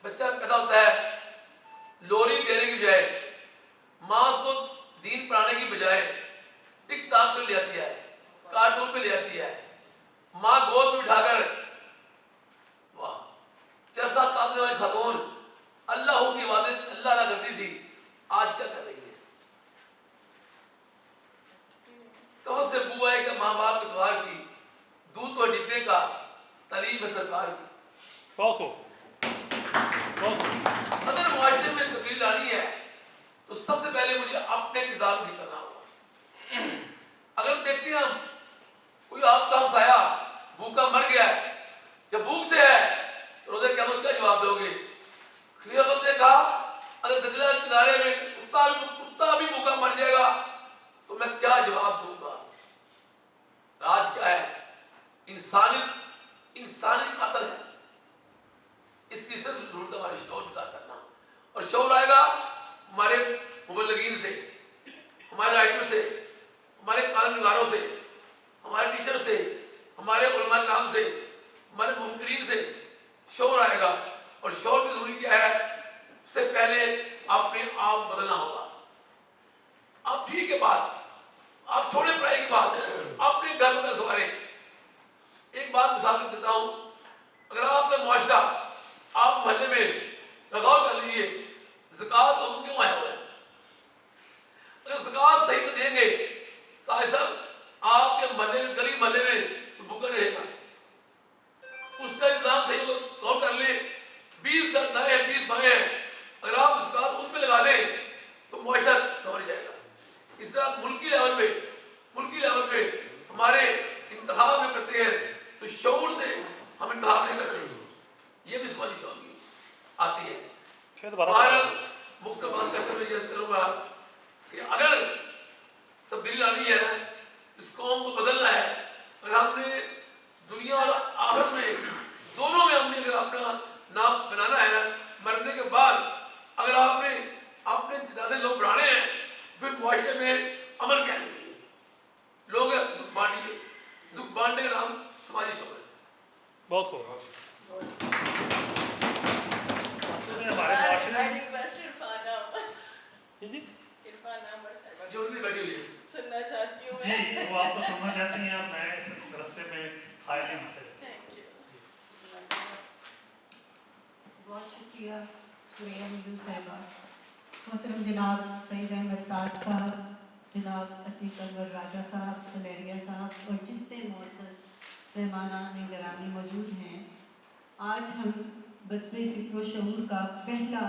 Speaker 13: بچہ پیدا ہوتا ہے، لوری دینے کی بجائے ماں اس کو دین پڑھانے کی بجائے ٹک ٹاک پہ لے آتی ہے، کارٹون پہ لے آتی ہے. ماں گود میں بٹھا کر، واہ، چرخہ کاٹنے والی خاتون اللہ کی آوازیں اللہ اللہ کرتی تھی، آج کیا کر رہی ہے؟ کہاں سے بو آئے کہ ماں باپ اتوار کی، دودھ و ڈبے کا، تعلیم ہے سرکار کی. اگر معاشرے میں تبدیلی لانی ہے تو سب سے پہلے مجھے اپنے کردار کو ٹھیک کرنا ہوگا. اگر دیکھتے ہیں ہم کوئی آپ کا ہمسایہ بھوکا مر گیا ہے یا بھوک سے ہے تو روزے قیامت کیا جواب دو گے؟ خلیفہ نے کہا اگر دجلہ کے کنارے میں کتا بھی بھوکا مر جائے گا تو میں کیا جواب دوں گا؟ راج کیا ہے؟ انسانی قاتل ہے. اس کی ضرورت ہمارے شعور پیدا کرنا، اور شعور آئے گا ہمارے مبلغین سے، ہمارے رائٹر سے، ہمارے کالم نگاروں سے، ہمارے ٹیچر سے، ہمارے علماء کرام سے، ہمارے مفکرین سے شعور آئے گا. اور شعور کی ضروری کیا ہے؟ اس سے پہلے اپنے آپ بدلنا ہوگا. آپ ٹھیک ہے بات، آپ چھوڑے پڑھائی کی بات، اپنے گھر میں سوارے. ایک بات مثال دیتا ہوں، اگر آپ کا معاشرہ، آپ محلے میں لگاؤ کر لیجیے، زکوٰۃ لوگوں کیوں آیا ہوا ہے؟ اگر زکوٰۃ صحیح سے دیں گے تو صاحب آپ کے محلے میں، گلی محلے میں بھوکا نہیں رہے گا. اس کا انتظام صحیح غور کر لیں. 20 دائیں ہیں 20 بائیں ہیں، اگر آپ زکوٰۃ ان پہ لگا دیں تو معاشرہ سنور جائے گا. اس طرح ملکی لیول پہ ہمارے انتخاب میں کرتے ہیں تو شعور سے ہم انتخاب نہیں کرتے. یہ بھی سماجی شعور کی آتی ہے. بہرحال مختصر بات کرتے ہوئے یہ کروں گا کہ اگر تبدیلی لانی ہے، اس قوم کو بدلنا ہے، اگر ہم نے دنیا اور آخرت میں دونوں میں ہم نے اگر اپنا نام بنانا ہے، مرنے کے بعد اگر آپ نے اپنے زیادہ لوگ بڑھانے ہیں، پھر معاشرے میں عمل کیا ہے؟ لوگ دکھ بانٹیے، دکھ بانٹنے کا نام سماجی شعور ہے.
Speaker 1: بہت خوب. ہمارے معاشرے میں
Speaker 13: جو ان کی بیٹھی ہوئی ہے
Speaker 12: سننا چاہتی ہوں
Speaker 1: جی، وہ آپ کو سننا چاہتی ہیں، میں اس رستے میں حائل نہیں ہوتے.
Speaker 14: بہت شکریہ سریہ نجم صاحبہ، محترم جناب سعید احمد تاج صاحب، جناب عتیق انور راجہ صاحب، سلیریہ صاحب اور جتنے معزز مہمانان گرامی موجود ہیں. آج ہم بسم فکر و شعور کا پہلا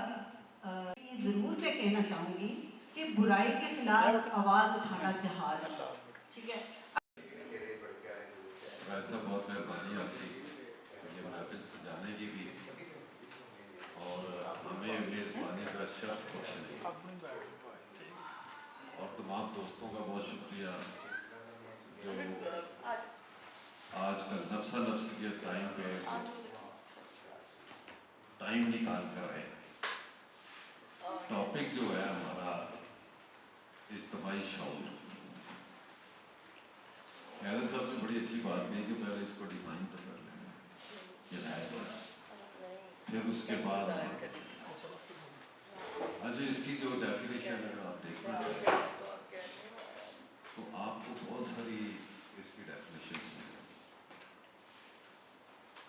Speaker 14: یہ ضرور میں کہنا چاہوں گی کہ برائی کے خلاف آواز اٹھانا جہاد ہے. ٹھیک ہے،
Speaker 3: ویسا بہت مہربانی آپ کی یہ محفل سجانے کی بھی، اور ہمیں میزبانی کا شرف بخشنے کی، اور تمام دوستوں کا بہت شکریہ جو آج کل نفسا نفسی کے ٹائم پہ ٹائم نکال کر رہے ہیں. ٹاپک جو ہے ہمارا اجتماعی شعور. خیال صاحب نے بڑی اچھی بات کہی کہ پہلے اس کو ڈیفائن تو کر لیں گے یہ ہے، پھر اس کے بعد اچھا اس کی جو ڈیفینیشن اگر آپ دیکھنا چاہیں تو آپ کو بہت ساری اس کی ڈیفینیشنز ملیں.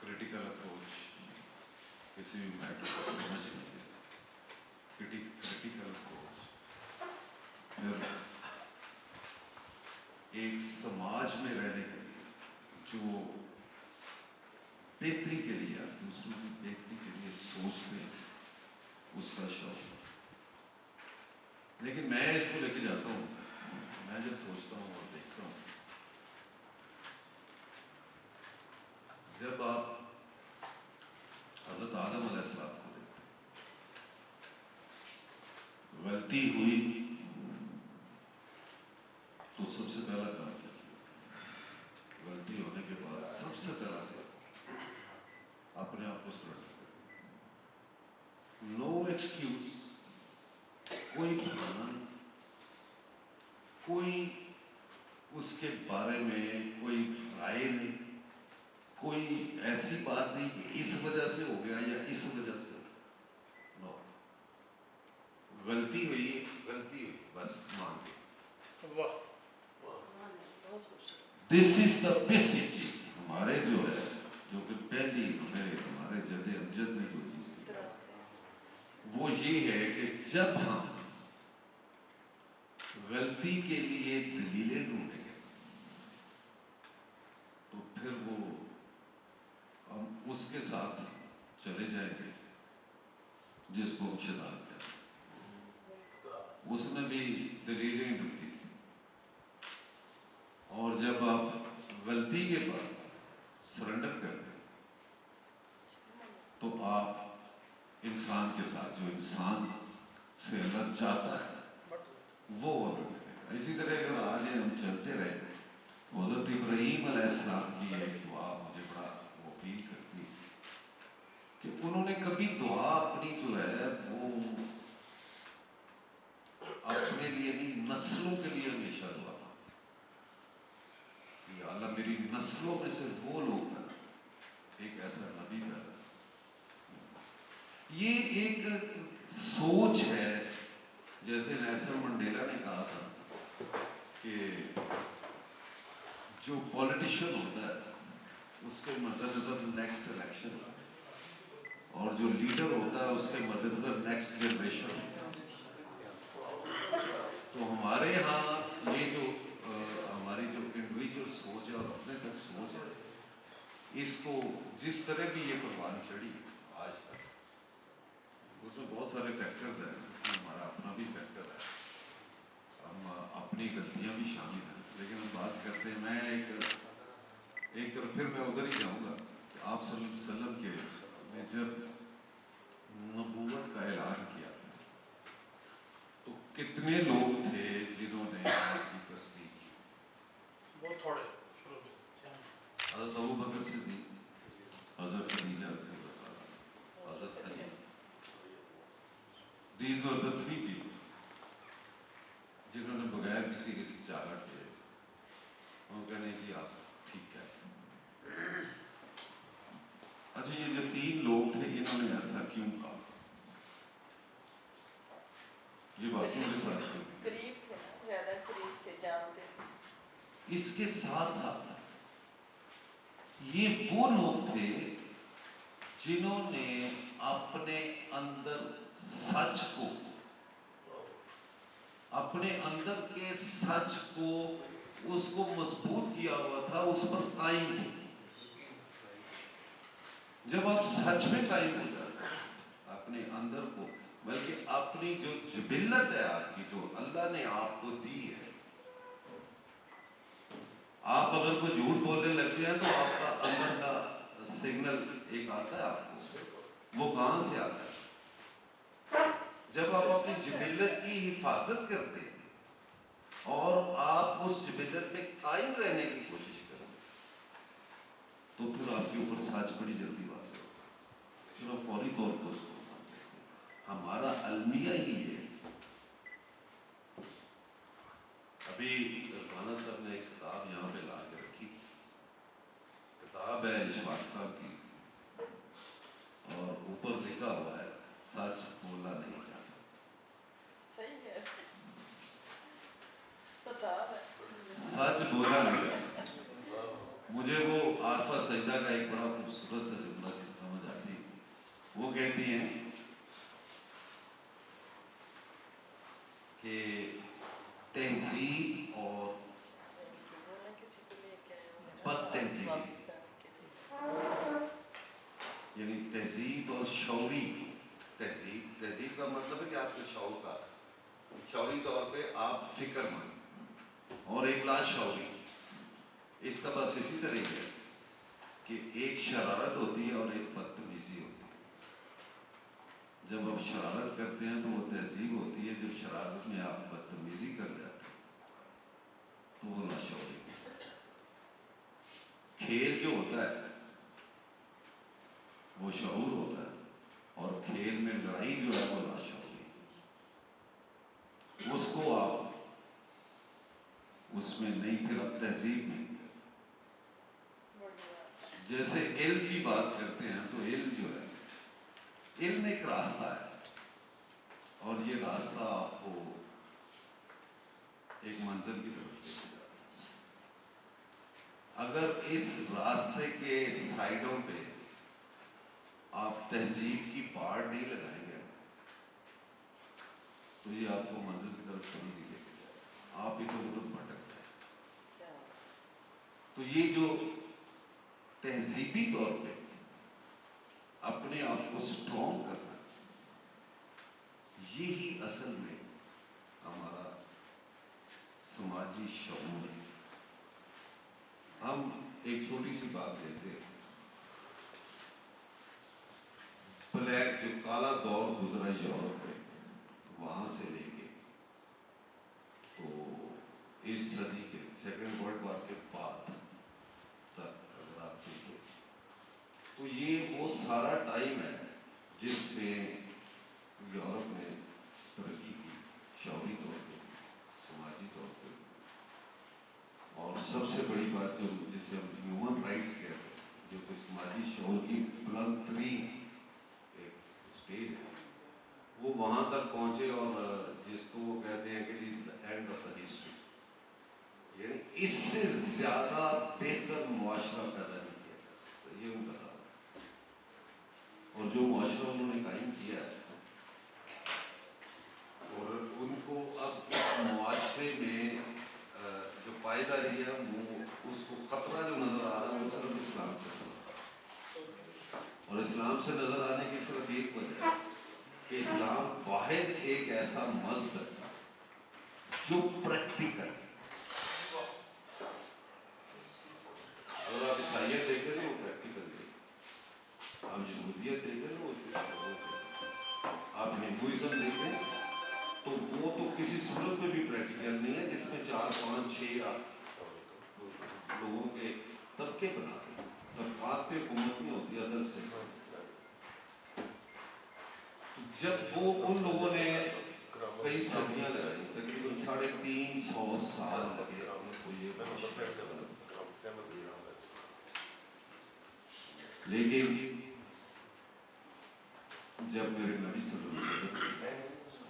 Speaker 3: کریٹیکل اپروچ،
Speaker 15: फैक्ट को समझने के क्रिटिकल अप्रोच, फिर एक समाज में रहने के लिए जो बेहतरी के लिए, दूसरों की बेहतरी के लिए सोचते हैं, उसका शौक। लेकिन मैं इसको लेके जाता हूँ, मैं जब सोचता हूँ और देखता हूँ, जब आप हज़रत आदम अलैहिस्सलाम को देखते, गलती हुई तो सबसे पहला काम क्या किया? गलती होने के बाद सबसे पहला अपने आप को सरेंडर करें, नो एक्सक्यूज, कोई बहाना नहीं, कोई उसके बारे में कोई राय नहीं, कोई ऐसी बात नहीं कि इस वजह से हो गया या इस वजह से, नो, गलती हुई, बस मान के। दिस इज द बेसिक चीज हमारे जो है, जो कि पहली हमारे जदे अमजद ने जो चीज सिखाई वो ये है कि जब हम गलती के लिए दलीलें ढूंढेंगे तो फिर वो हम उसके साथ चले जाएंगे जिसको हम शैतान कहते हैं। उसने भी दलीलें ढूंढी थी, और जब आप गलती के बाद सरेंडर करते हैं तो आप इंसान के साथ, जो इंसान से अल्लाह चाहता है वो वर्णन करेगा। इसी तरह अगर आज हम चलते रहे, हज़रत इब्राहीम अलैहिस्सलाम की एक दुआ मुझे बड़ा वो फील करती है कि उन्होंने कभी दुआ अपनी जो है वो अपने लिए नहीं, नस्लों के लिए हमेशा दुआ कि अल्लाह मेरी नस्लों में से वो लोग पैदा, एक ऐसा नबी पैदा। ये एक सोच है, जैसे नेल्सन मंडेला ने कहा था कि जो पॉलिटिशियन होता है उसके मद्देनजर नेक्स्ट इलेक्शन, और जो लीडर होता है उसके मद्देनजर नेक्स्ट जनरेशन। तो हमारे यहाँ ये जो हमारी जो इंडिविजुअल सोच है और अपने तक सोच है, इसको जिस तरह भी ये कुर्बानी चढ़ी आज तक, उसमें बहुत सारे फैक्टर्स हैं, हमारा अपना भी फैक्टर है, हम अपनी गलतियां भी शामिल हैं। लेकिन हम बात करते हैं, मैं एक तरफ फिर मैं उधर ही जाऊँगा कि आप सल्लल्लाहु अलैहि वसल्लम के ने जब नबूवत का ऐलान किया तो कितने लोग थे जिन्होंने आपकी तस्दीक की?
Speaker 1: बहुत थोड़े।
Speaker 15: हज़रत अबू बकर सिद्दीक़, हज़रत खदीजा, हज़रत Ali, these were the three people जिन्होंने बगैर किसी हिचकिचाहट के उन्होंने नहीं जी आप ठीक है। अच्छा, ये जो तीन लोग थे इन्होंने ऐसा क्यों कहा? ये बातों के साथ
Speaker 9: करीब थे ना, ज्यादा करीब थे, जानते थे।
Speaker 15: इसके साथ साथ ये वो लोग थे जिन्होंने अपने अंदर सच को, अपने अंदर के सच को, उसको मजबूत किया हुआ था, उस पर कायम थे। जब आप सच में कायम हो जाते अपने अंदर को, बल्कि अपनी जो जिबिल्लत है आपकी, जो अल्लाह ने आपको दी है, आप अगर कोई झूठ बोलने लगते हैं तो आपका अंदर का सिग्नल एक आता है आपको, वो कहाँ से आता है? जब आप अपनी जिबिल्लत की हिफाजत करते हैं और आप उस जिबिल्लत में कायम रहने की कोशिश करें तो फिर आपके ऊपर सच बड़ी जल्दी वाज़ेह होता है, फिर आप फौरी तौर पर उसको मानते हैं। हमारा अलमिया ही है। अभी राना साहब ने एक किताब यहाँ पे ला के रखी, किताब है इशफाक साहब की, और ऊपर लिखा हुआ है सच बोला नहीं जाता।
Speaker 9: सही है, तो साफ है,
Speaker 15: सच बोला नहीं जाता। मुझे वो आरफा सईदा का एक बड़ा खूबसूरत सा जुमला से समझ आती, वो कहती कहती हैं कि तहजीब और बद तहजीब, यानी तहजीब और शौरी तहजीब। तहजीब का मतलब है कि आपके शौर का, शौरी तौर पे आप फिक्रमंद, और एक लाशौरी, इसका बस इसी तरह है कि एक शरारत होती है और एक बदतमीजी होती है। जब आप शरारत करते हैं तो वो तहजीब होती है, जब शरारत में आप बदतमीजी कर जाते हैं तो वो लाशौरी। खेल जो होता है वो शऊर होता है, और खेल में लड़ाई जो है वो लाशौरी। उसको आप उसमें नहीं, फिर अब तहजीब नहीं। जैसे इल्म की बात करते हैं तो इल्म जो है, इल्म एक रास्ता है, और ये रास्ता आपको एक मंजिल की तरफ लेके जाता है। अगर इस रास्ते के साइडों पे आप तहजीब की बाड़ नहीं लगाएंगे तो ये आपको मंजिल की तरफ कभी नहीं लेके जाएगा, आप इधर उधर भटक जाए। तो ये जो तहजीबी तौर पे अपने आप को स्ट्रॉन्ग करना, यही असल में हमारा समाजी शऊर है। हम एक छोटी सी बात देते हैं, ब्लैक जो काला दौर गुजरा यूरोप में, वहां से लेके तो इस सदी के सेकेंड वर्ल्ड वॉर के बाद तक अगर आप देखें तो ये वो सारा टाइम है जिसमें यूरोप ने तरक्की की, शौरी तौर पे, समाजी तौर पे। और सबसे बड़ी बात जो जिसे हम ह्यूमन राइट्स कहते हैं, जो कि समाजी शौर की बुलंद तरीन एक स्टेज है, वो वहाँ तक पहुँचे, और जिसको वो कहते हैं कि it's end of the history, यानी इससे ज़्यादा बेहतर मुआशरा पैदा नहीं किया जा सकता, ये उनका दावा है। और जो मुआशरा उन्होंने कायम किया है, और उनको अब इस मुआशरे में जो पायदारी है, वो उसको खतरा जो नज़र आ रहा है वो सिर्फ इस्लाम से नज़र आ रहा है। और इस्लाम से नज़र आने की सिर्फ एक वजह है कि इस्लाम वाहिद एक ऐसा मज़हब है जो प्रैक्टिकल है। अगर आप ईसाइयत देखें तो वो प्रैक्टिकल देखें, आप यहूदियत देखें तो वो आप हिंदुइज्म देखें तो वो तो किसी सूरत में भी प्रैक्टिकल नहीं है, जिसमें 4, 5, 6 लोगों के तबके बनाते हैं, तबकात पे हुकूमत नहीं होती अदल से। जब वो उन लोगों ने कई सदियां लगाई, तकरीबन 350 साल लगे उनको ये, लेकिन जब मेरे नबी सल्लल्लाहु अलैहि वसल्लम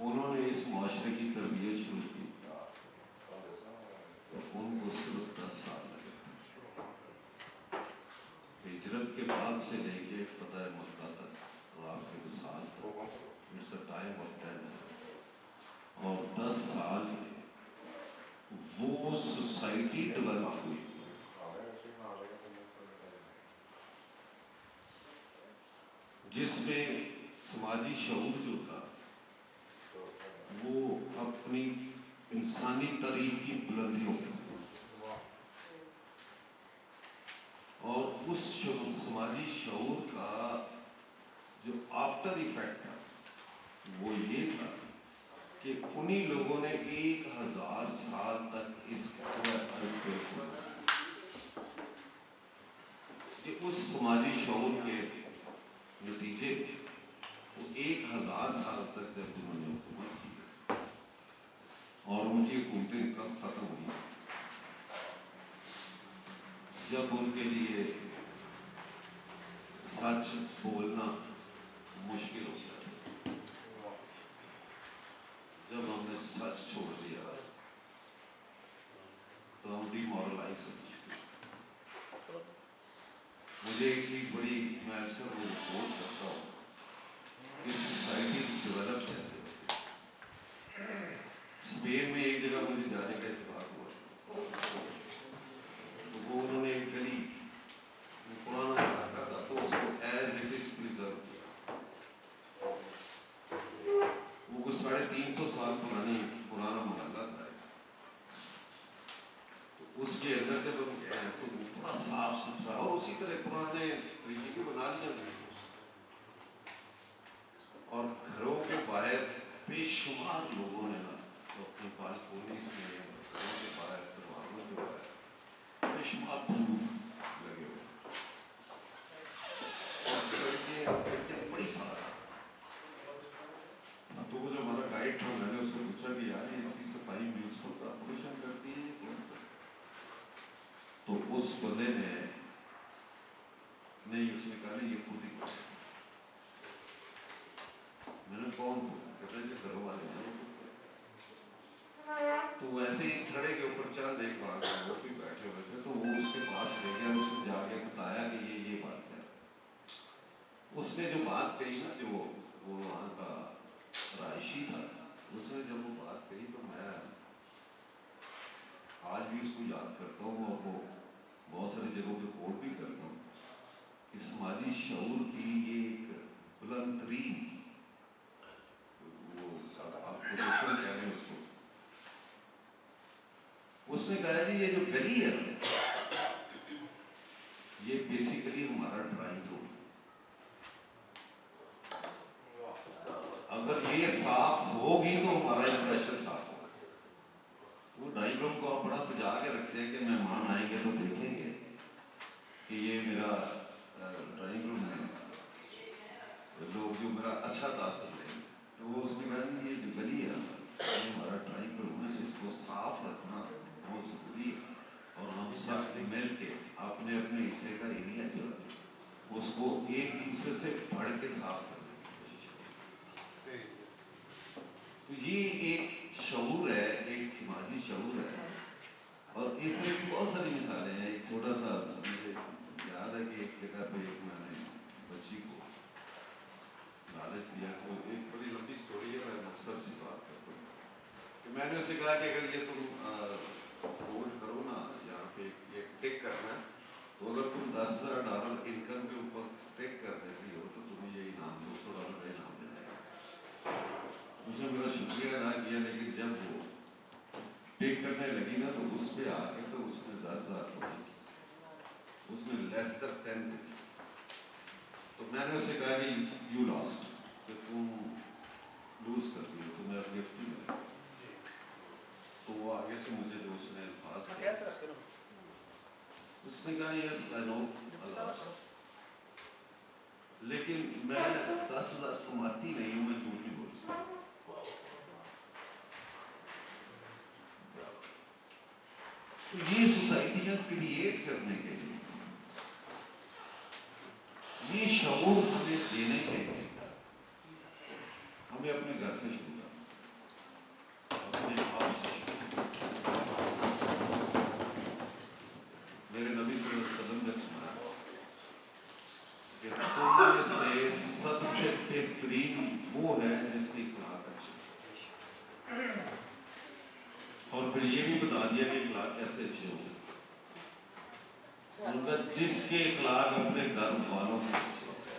Speaker 15: उन्होंने इस मुआशरे की तरबियत शुरू की तो उनको सिर्फ 10 साल लगे। हिजरत के बाद से लेके फतह मक्का तक और आपके विसाल तक, इट्स अ टाइम ऑफ 10, और 10 साल में वो सोसाइटी डेवलप हुई जिसमें समाजी शऊर जो था वो अपनी इंसानी तारीख की बुलंदियों पे, और उस समाजी शऊर का जो आफ्टर इफेक्ट था वो ये था कि उन्हीं लोगों ने 1000 साल तक इस पे कि उस समाजी शऊर के नतीजे वो 1000 साल तक जब उन्होंने हुकूमत की, और उनकी हुकूमतें कब खत्म हुई, जब उनके लिए सच बोलना मुश्किल हो गया, जब हमने सच छोड़ दिया तो हम डिमोरलाइज हो गए। वो मुझे एक चीज़ बड़ी, मैं अक्सर वो रिपोर्ट करता हूँ कि सोसाइटी डेवलप कैसे होती है। स्पेन में एक जगह मुझे जाने का इत्तेफाक हुआ, तो वो उन्होंने एक गली, पुराना इलाका था, तो उसको एज इट इज प्रिजर्व किया। वो कुछ 350 साल पुराना मोहल्ला था, तो उसके अंदर जब हम गए तो वो पूरा साफ सुथरा और उसी तरह पुराने तरीके के बना लिया गया, और घरों के बाहर बेशुमार लोगों ने ना तो अपनी बालकोनीज में, घरों के बाहर, दरवाजों के बाहर बेशुमार फूल लगे हुए, बड़ी सारा। तो वो जो हमारा गाइड था, मैंने उससे पूछा कि यार इसकी सफाई म्यूनसिपल कॉर्पोरेशन करती है, तो उस बंदे ने नहीं, उसने कहा नहीं, ये खुद ही कर। मैंने कौन कहता है घर वाले हैं। तो वैसे ही खड़े के ऊपर चल देख वहाँ वो भी बैठे हुए थे, तो वो उसके पास ले गया, उसने जाके बताया कि ये बात है। उसने जो बात कही ना, जो वो वहाँ का रायशी था, उसने जब वो बात कही तो मैं आज भी उसको याद करता हूँ, और वो बहुत सारी जगहों पे कोट भी करता हूँ कि समाजी शऊर की ये एक बुलंद तरीन वो आप पोजीशन कह रहे हैं उसको। उसने कहा जी ये जो गली है ये बेसिकली हमारा ड्राइंग रूम, अगर ये साफ होगी तो हमारा इंप्रेशन साफ होगा। वो ड्राइंग रूम को आप बड़ा सजा के रखते हैं कि मेहमान आएंगे तो देखेंगे कि ये मेरा ड्राइंग रूम है, लोग जो मेरा अच्छा तासर लेंगे। तो वो उसने कहा ये जो गली है ये हमारा ड्राइंग रूम है, इसको साफ रखना बहुत ज़रूरी है, और हम सब मिल के अपने अपने हिस्से का एरिया जो है उसको एक दूसरे से बढ़ के साफ करने की कोशिश करें। तो ये एक शऊर है, एक समाजी शऊर है, और इसमें बहुत सारी मिसालें हैं। एक छोटा सा मुझे याद है कि एक जगह पे मैंने बच्ची को लालच दिया, तो एक बड़ी लंबी स्टोरी है, मैं मकसद से बात करता हूँ कि मैंने उसे कहा कि अगर ये तुम होल्ड करो ना, यहाँ पे ये टिक करना, तो अगर तुम $10,000 इनकम के ऊपर टिक कर देती हो तो तुम्हें ये इनाम $200 का इनाम मिल जाएगा। उसने मेरा शुक्रिया अदा किया, लेकिन जब वो टिक करने लगी ना तो उस पर आके तो उसने 10,000 उसने लेस तक 10 दी। तो मैंने उसे कहा कि यू लॉस्ट, कि तुम लूज कर दी, तुम्हें अब गिफ्ट ही मिलेगा। तो वो आगे से मुझे जो उसने अल्फाज उसने कहा यस आई नो, लेकिन मैं 10,000 कमाती नहीं हूँ, मैं झूठ नहीं बोल सकता। तो ये सोसाइटियाँ क्रिएट करने के लिए, ये शऊर हमें देने के लिए हमें अपने घर से शुरू करना, अपने आप से शुरू। मेरे नबी सल्लल्लाहु अलैहि वसल्लम ने सुनाया कि तुम में से सबसे बेहतरीन वो है जिसकी इखलाक अच्छी, और फिर ये भी बता दिया कि इखलाक कैसे अच्छे होंगे। उनका जिसके इखलाक अपने घर वालों से अच्छे होते,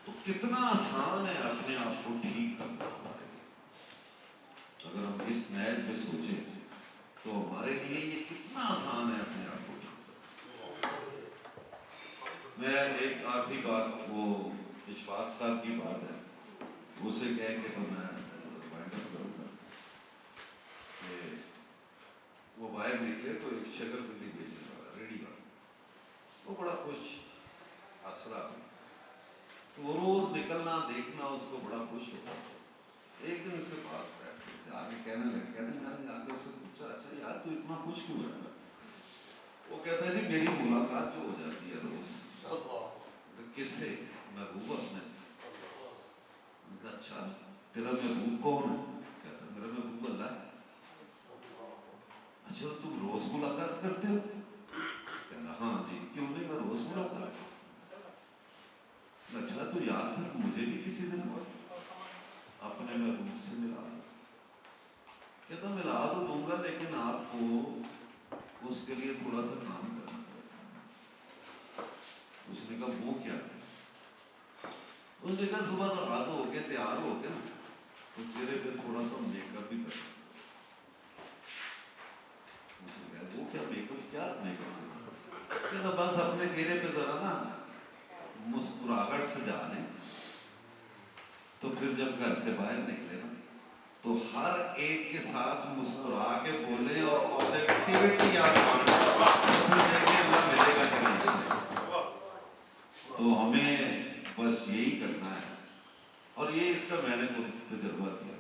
Speaker 15: तो कितना आसान है अपने आप को ठीक करना हमारे लिए। अगर हम इस नैज में सोचें तो हमारे लिए ये कितना आसान है अपने आप को ठीक करना। मैं एक आखिरी बात, वो इशफाक साहब की बात है, उसे कह के तो मैं वाइंड अप करूँगा कि वो बाहर निकले तो एक शकरकंदी बेचने वाला रेडी वाला, वो बड़ा खुश हंसरा, तो वो रोज निकलना देखना उसको बड़ा खुश होता। एक दिन उसके पास बैठे आगे कहने लगे, मैंने आगे उससे पूछा अच्छा यार तू इतना खुश क्यों रहता? वो कहता है जी मेरी मुलाकात जो हो जाती है रोज, तो किससे? महबूब अपने से। अच्छा तेरा महबूब कौन है? कहता मेरा महबूब अल्लाह है। अच्छा तुम रोज रोज मुलाकात करते हो? कहना हाँ जी, क्यों नहीं, मैं रोज मुलाकात। अच्छा तो यार फिर मुझे भी किसी दिन अपने महबूब से मिला दो। कहता मिला तो दूंगा, लेकिन आपको उसके लिए थोड़ा सा काम करना पड़ेगा। उसने कहा वो क्या है? उसने कहा सुबह नहा धो के तैयार हो के ना, तो चेहरे पे थोड़ा सा मेकअप भी कर। उसने कहा वो क्या मेकअप, क्या मेकअप? कहता बस अपने चेहरे पे जरा ना मुस्कुराहट सजा लें, तो फिर जब घर से बाहर निकले ना, तो हर एक के साथ मुस्कुरा के बोले और पॉजिटिविटी आप मिलेगा कि नहीं। तो हमें बस यही करना है, और ये इसका मैंने खुद तजुर्बा किया,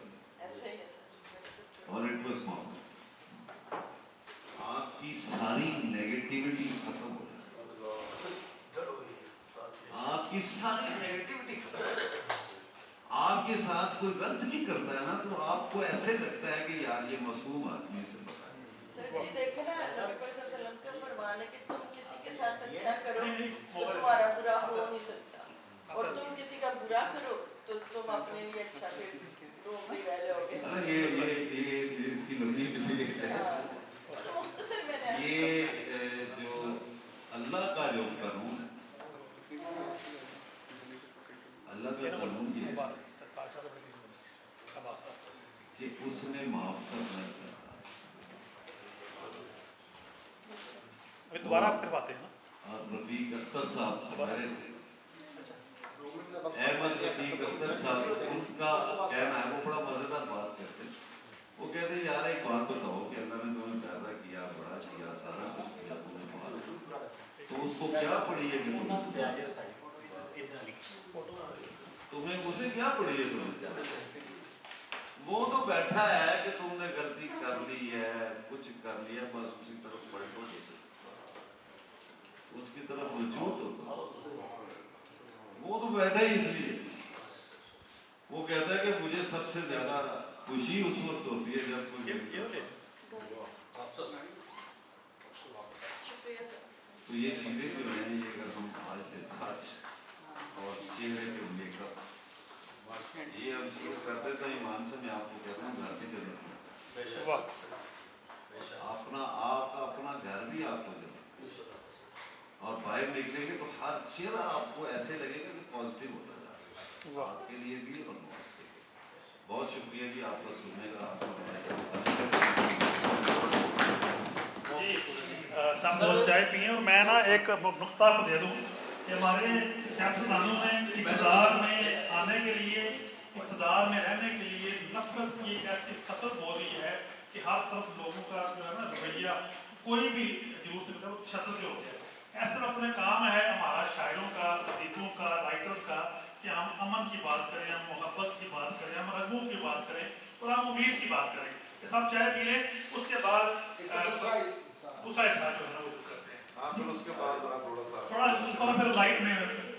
Speaker 15: और इट वाज मार्वलस। आपकी सारी नेगेटिविटी खत्म हो जाए, आपकी सारी नेगेटिविटी खत्म हो जाए। आपके साथ कोई गलत नहीं करता है ना, तो आपको ऐसे लगता है कि यार ये मासूम आदमी से पता है।
Speaker 9: सर जी देखे ना, नबी सल्लल्लाहु का फरमान है कि तुम किसी के साथ अच्छा करो तो तुम्हारा बुरा हो नहीं सकता, और तुम किसी का बुरा करो तो तुम अपने लिए अच्छा फिर रोक नहीं रह जाओगे।
Speaker 15: अरे ये इसकी लंबी डिबेट है।
Speaker 9: तो मुख्तसर मैंने
Speaker 15: ये जो अल्लाह का जो कानून है, अल्लाह का कानून ये है कि उसने माफ करना चाहता
Speaker 1: है। दोबारा आप करवाते हैं ना?
Speaker 15: रफीक अख्तर साहब हमारे, अहमद रफीक अख्तर साहब, उनका कहना है, वो बड़ा मजेदार बात करते हैं। वो कहते हैं यार एक बात बताओ कि अल्लाह ने तुम्हें पैदा किया, बड़ा किया, सारा कुछ किया, तुम्हें मार, तो उसको क्या पड़ी है कि तुम्हें उसे क्या पड़ी है तुम्हें? वो तो बैठा है कि तुमने गलती कर ली है, कुछ कर लिया, बस उसी तरफ पलटो, उसकी तरफ रुजू तो वो तो बैठा ही इसलिए। वो कहता है कि मुझे सबसे ज्यादा खुशी उस वक्त होती है जब कोई, तो ये चीजें जो हैं, ये अगर हम आज से सच और चेहरे पे मेकअप ये हम शुरू करते तो ईमान से मैं आपको कहता हूँ घर की जरूरत है, अपना आपका अपना घर भी आपको जरूरत, और बाहर निकलेंगे तो हर चेहरा आपको ऐसे लगेगा कि पॉजिटिव होता जा रहा है, आपके लिए भी और नमस्ते। बहुत शुक्रिया जी आपका सुनने का,
Speaker 1: सब लोग चाय पिए। और मैं ना एक नुक्ता को दे दूँ कि हमारे सियासतदानों में इक़्तिदार में आने के लिए, इक़्तिदार में रहने के लिए नफरत की एक ऐसी कसरत हो रही है कि हर तरफ लोगों का जो है ना रवैया, कोई भी जूस मतलब शक्ल के हो गया। ऐसा अपने काम है हमारा शायरों का, अदीबों का, राइटर्स का, कि हम अमन की बात करें, हम मोहब्बत की बात करें, हम रंगों की बात करें, और हम उम्मीद की बात करें। कि सब चाय पी लें, उसके बाद दूसरा हिस्सा जो है ना वो करते हैं।
Speaker 15: हाँ, फिर उसके बाद
Speaker 1: थोड़ा फिर लाइट में
Speaker 15: करते हैं।